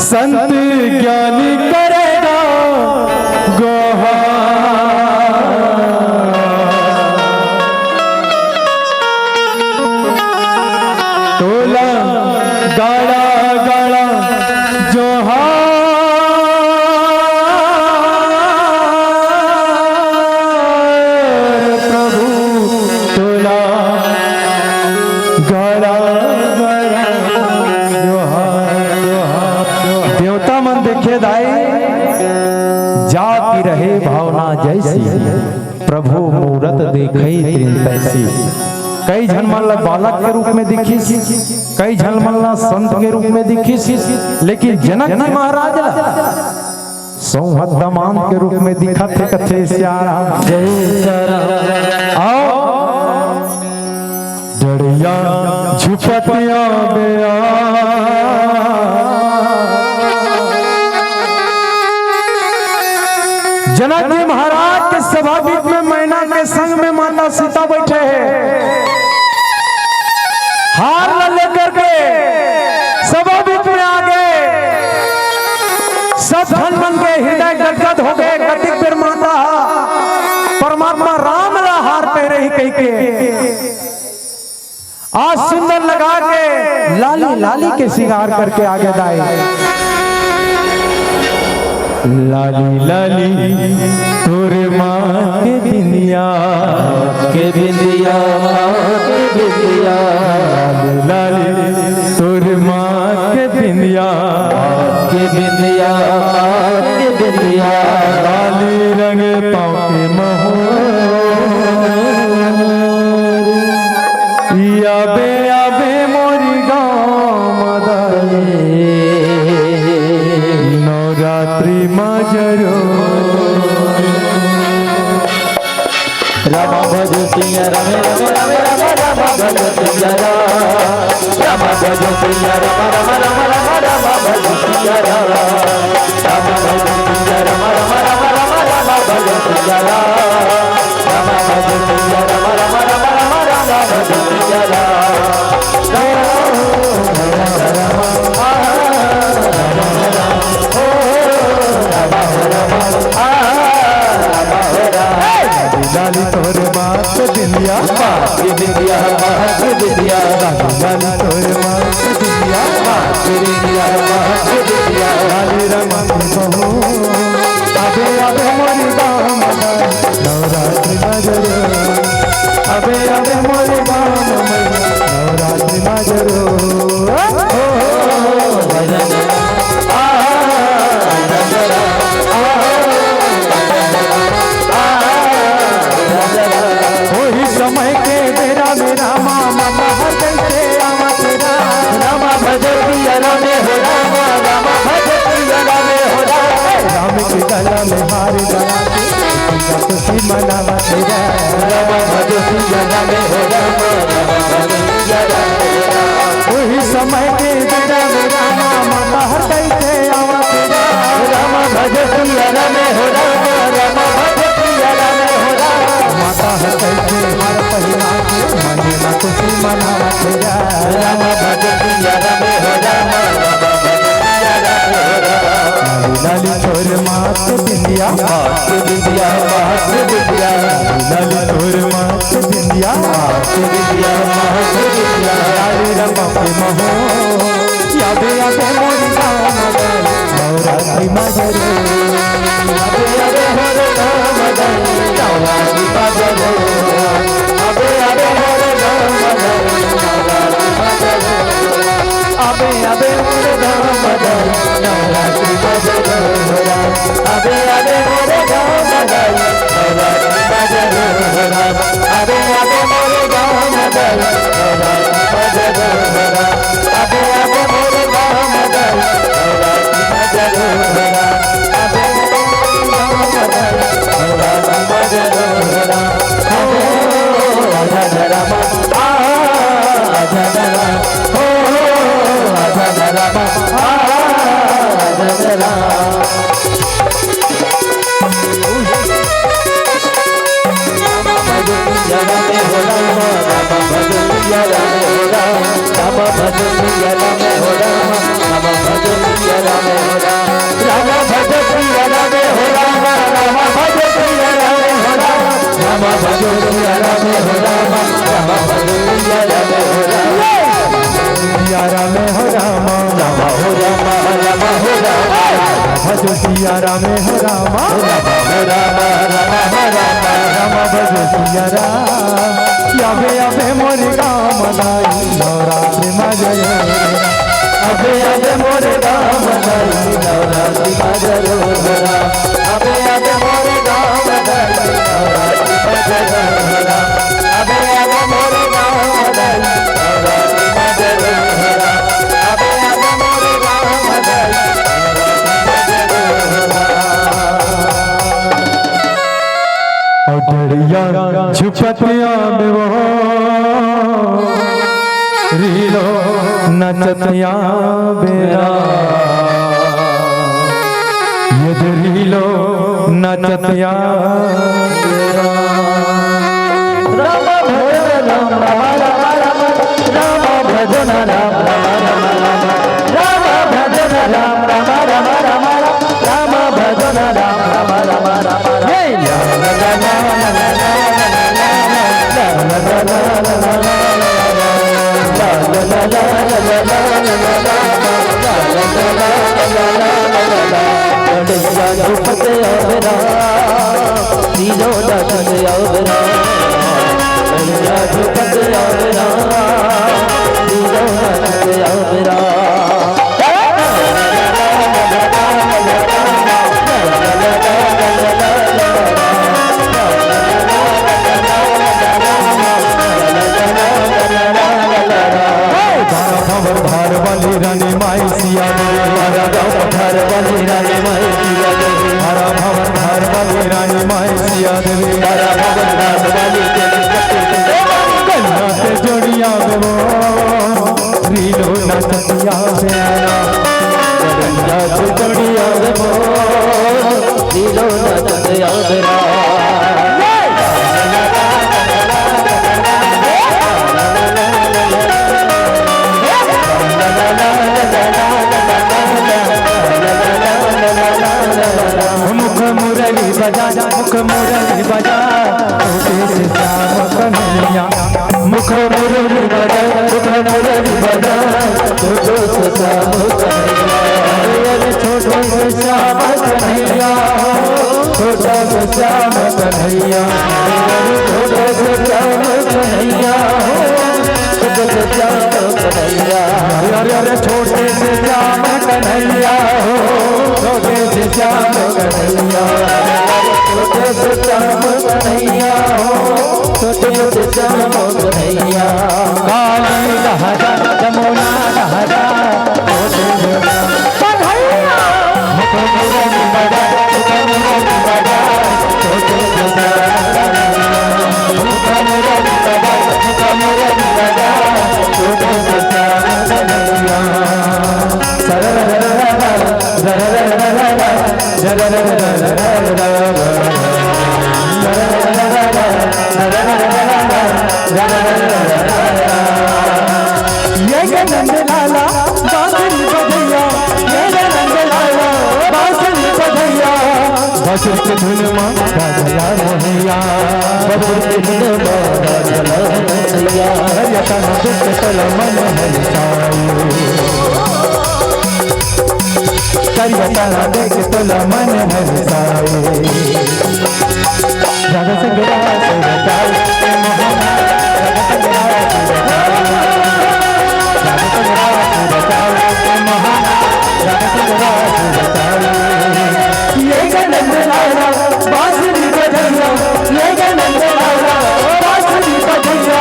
संत ज्ञानी करेगा भावना जैसी, प्रभु मूरत देखई त्रिन तैसी। कई झन मन ला बालक के रूप में दिखी, कई झन मन ला संत के रूप में दिखी, लेकिन जनक जी महाराज ला सोहत दमान के रूप में दिखा थे कथे श्यारा। आओ डरिया झुपतिया बेया जनक जी महाराज के सभा बीच में मैना के संग में माता सीता बैठे हैं, हार न लेकर के सभा बीच में आ गए। सब धन बन के हृदय गदगद हो गए। गति पर माता परमात्मा राम ला हार पहरे ही कह के आज सुंदर लगा के लाली लाली के सिंगार करके आगे दाए। लाली लाली तोरे माँ के बिंदिया के बिंदिया के बिंदिया, लाली लाली तोरे माँ के बिंदिया के बिंदिया के बिंदिया, लाली रंग पाँव के मोहर आबे आबे मोरी गाँव मदाई नवरात्रि मजरो। रामा भजो सिंह राम राम राम राम रामा भजो सिंह रामा भजो सिंह राम राम राम राम रामा भजो सिंह रामा भजो सिंह राम राम राम राम रामा भजो सिंह रामा भजो सिंह राम राम राम राम रामा भजो सिंह लाली तोरे बात के बिंदिया के बिंदिया के बिंदिया, लाली तोरे बात के बिंदिया के बिंदिया के बिंदिया, लाली रमा की बहू आबे आबे मोरी गाँव मदाई नवरात्रि मजरो। आबे आबे मोरी गाँव मदाई नवरात्रि मजरो। वही समय के बेरा मेरा मामा बाहर कैसे आवा तेरा रामा भजो सिंह राम हो रामा रामा भजो सिंह राम हो रामा, राम के गला में हार गला के खुशी मनावा तेरा रामा भजो सिंह राम हो रामा रामा भजो सिंह राम हो रामा, वही समय के बेरा मेरा मामा बाहर कैसे आवा तेरा रामा भजो सिंह राम हो रामा रामा भजो सिंह राम हो रामा, माता हर कैसे हार पहिना के मने ना खुशी मनावा तेरा रामा भजो सिंह राम हो रामा रामा भजो सिंह राम हो रामा, लाली छोर मात के बिंदिया के बिंदिया के बिंदिया, लाली छोर मात के बिंदिया के बिंदिया के बिंदिया, लाली रमा के मोहो यादे यादे मोरी गाँव मदाई नवरात्रि मजरो। अबे अबे हो रे गाँव मदाई नवरात्रि मजरो, अबे अबे हो रे गाँव मदाई नवरात्रि मजरो, अबे अबे हो रे गाँव मदाई नवरात्रि मजरो, अबे अबे हो रे गाँव मदाई नवरात्रि मजरो, अबे अबे हो रे गाँव मदाई नवरात्रि मजरो, अबे अबे हो रे गाँव मदाई नवरात्रि मजरो, अबे नवरात्रि मजरो, आजा रामा आजा रामा आजा रामा आजा रामा, भजो सिंह राम हो रामा रामा भजो सिंह राम हो रामा रामा भजो सिंह राम हो रामा रामा भजो सिंह राम हो रामा, रामा भजो सिंह राम हो रामा रामा भजो सिंह राम हो रामा, रामा भजो सिंह राम हो रामा रामा भजो सिंह राम हो रामा, सियारा में हो रामा रामा हो रामा रामा हो रामा, भजो सियारा में हो रामा रामा हो रामा रामा हो रामा, रामा भजो सियारा याबे याबे मोरी गाँव मदाई नवरात्रि मजरो। अबे अबे मोरे गाँव मदाई नवरात्रि मजरो, अबे अबे मोरे गाँव भैया छुपतिया में वो रीलो नचतिया बेरा ये रीलो नचतिया बेरा राम भजन राम भजन राम भजन राम भजन जोड़िया रीलो नचतिया बेरा जोड़िया रीलो नचतिया बेरा मुख मुरली बजा मुख मुरली बजा श्याम कन्हैया मुख मुरली बजा मुख मुरली बजा छोटो से श्याम कन्हैया छोटो से श्याम कन्हैया छोटा से श्याम कन्हैया छोटो से श्याम कन्हैया छोटे से श्याम कन्हैया अरे छोटे से श्याम कन्हैया छोटे से श्याम कन्हैया छोटे से श्याम कन्हैया छोटे से श्याम कन्हैया काली लहरा जमुना लहरा छोटे से कन्हैया मुख मुरली बजा मुख मुरली बजा छोटे से श्याम कन्हैया मुख मुरली बजा मुख मुरली बजा छोटे से श्याम कन्हैया नंद लाला बांसुरी बजैया नंद लाला बांसुरी बजैया बसुर के धुन मां राजा रहिया बसुर के धुन मां राजा रहिया यतन दुख तल मन हरि करिया देख तल मन हरि साई राधा संगरा से बताई बांसुरी बजैया ये नंद लाला बांसुरी बजैया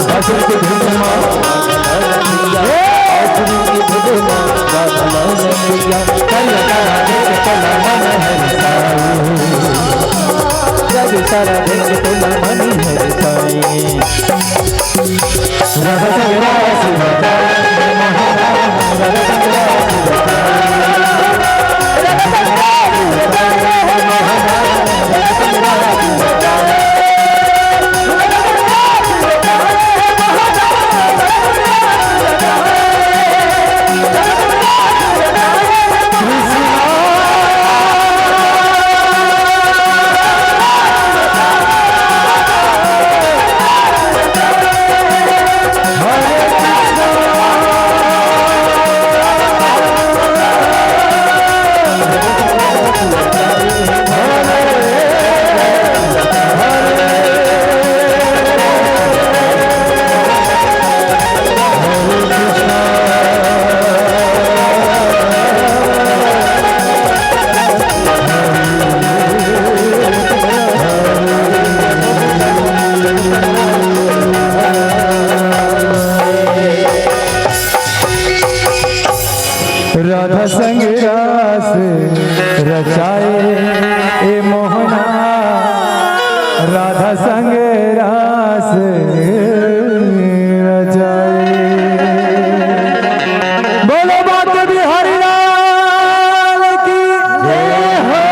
बसुर के धुन मां बांसुरी के धुन मां राधा रहिया करिया देख तल मन हरि जग सारा देख तल मन हरि साई राधा संगरा से बताई राधा संगरा से बताई हरे राधा संग रास रचाए। बोलो बात बिहारी लाल की जय हो,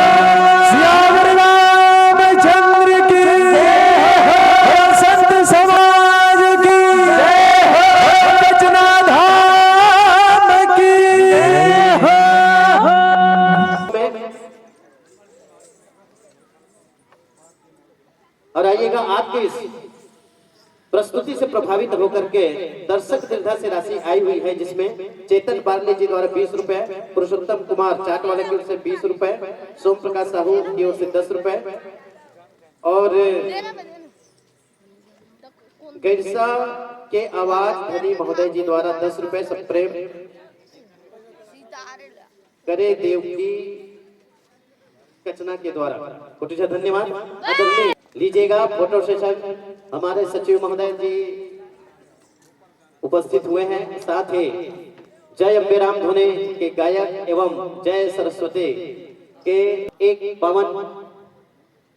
श्याम रामचंद्र की जय हो, संत समाज की जय हो, बचना धाम की जय हो। और आइएगा आपके इस प्रस्तुति से प्रभावित होकर के दर्शक दीर्घा से राशि आई हुई है, जिसमें चेतन बार्ले जी द्वारा 20 रुपए, पुरुषोत्तम कुमार चाट वाले की ओर से 20 रुपए, सोम प्रकाश साहू की ओर से 10 रुपए और गिरसा के आवाज धनी महोदय जी द्वारा 10 रुपए सब प्रेम करे देव की कचना के द्वारा कोटि धन्यवाद। आदरणीय लीजिएगा फोटो सेशन। हमारे सचिव महोदय जी उपस्थित हुए हैं, साथ ही जय अम्बे राम धुने के गायक एवं जय सरस्वती के एक पावन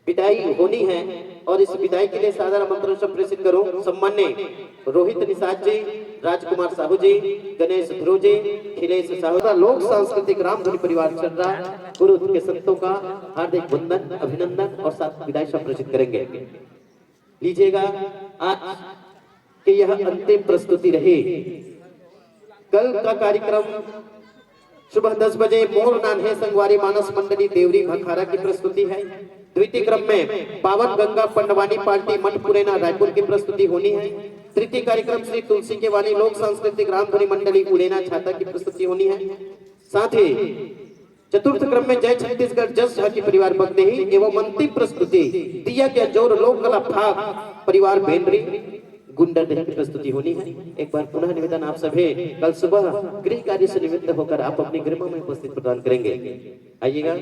विदाई होनी है और इस विदाई के लिए सादर आमंत्रण संप्रेषित करूं सम्मान्य रोहित निषाद जी, राजकुमार साहू जी, गणेश ध्रुव जी, खिलेश साहू। लोक सांस्कृतिक रामधुनी परिवार चल रहा है, गुरु के संतों का हार्दिक वंदन अभिनंदन और साथ विदाई संप्रेषित करेंगे। लीजिएगा आज की यह अंतिम प्रस्तुति रही। कल का कार्यक्रम सुबह 10 बजे मोर नान्हे संगवारी मानस मंडली देवरी भखारा की प्रस्तुति है। द्वितीय क्रम में पावन गंगा पंडवानी पार्टी मठ पुरेना रायपुर की प्रस्तुति होनी है। तृतीय कार्यक्रम श्री तुलसी के वाणी लोक सांस्कृतिक रामधुनी मंडली उड़ेना छाता की प्रस्तुति होनी है। साथ ही चतुर्थ क्रम में जय छत्तीसगढ़ जस झाकी परिवार बगदेही एवं अंतिम प्रस्तुति दिया के जोर लोक कला भाग परिवार बेंद्री गुंडर की प्रस्तुति होनी है। एक बार पुनः निवेदन आप सभी कल सुबह गृह कार्य से निवृत्त होकर आप अपने गृह में उपस्थित प्रदान करेंगे। आइएगा,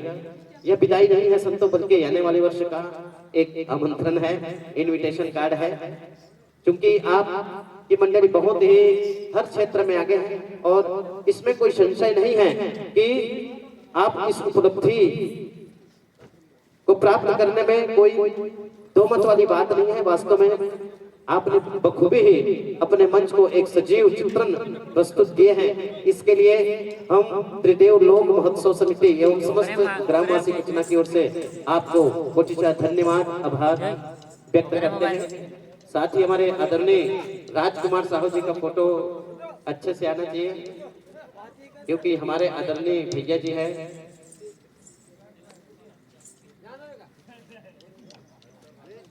यह विदाई नहीं है संतों, बल्कि आने वाले वर्ष का एक आमंत्रण है, इनविटेशन कार्ड है। क्योंकि आप की मंडली बहुत ही हर क्षेत्र में आगे है और इसमें कोई संशय नहीं है कि आप इस उपलब्धि को प्राप्त करने में कोई दो मत वाली बात नहीं है। वास्तव में आपने बखूबी ही अपने मंच को एक सजीव चित्रण प्रस्तुत किए हैं। इसके लिए हम त्रिदेव लोक महोत्सव समिति एवं समस्त ग्रामवासी कचना की ओर से आपको कोटिशा धन्यवाद आभार व्यक्त करते हैं। साथ ही हमारे आदरणीय राजकुमार साहू जी का फोटो अच्छे से आना चाहिए, क्योंकि हमारे आदरणीय भैया जी है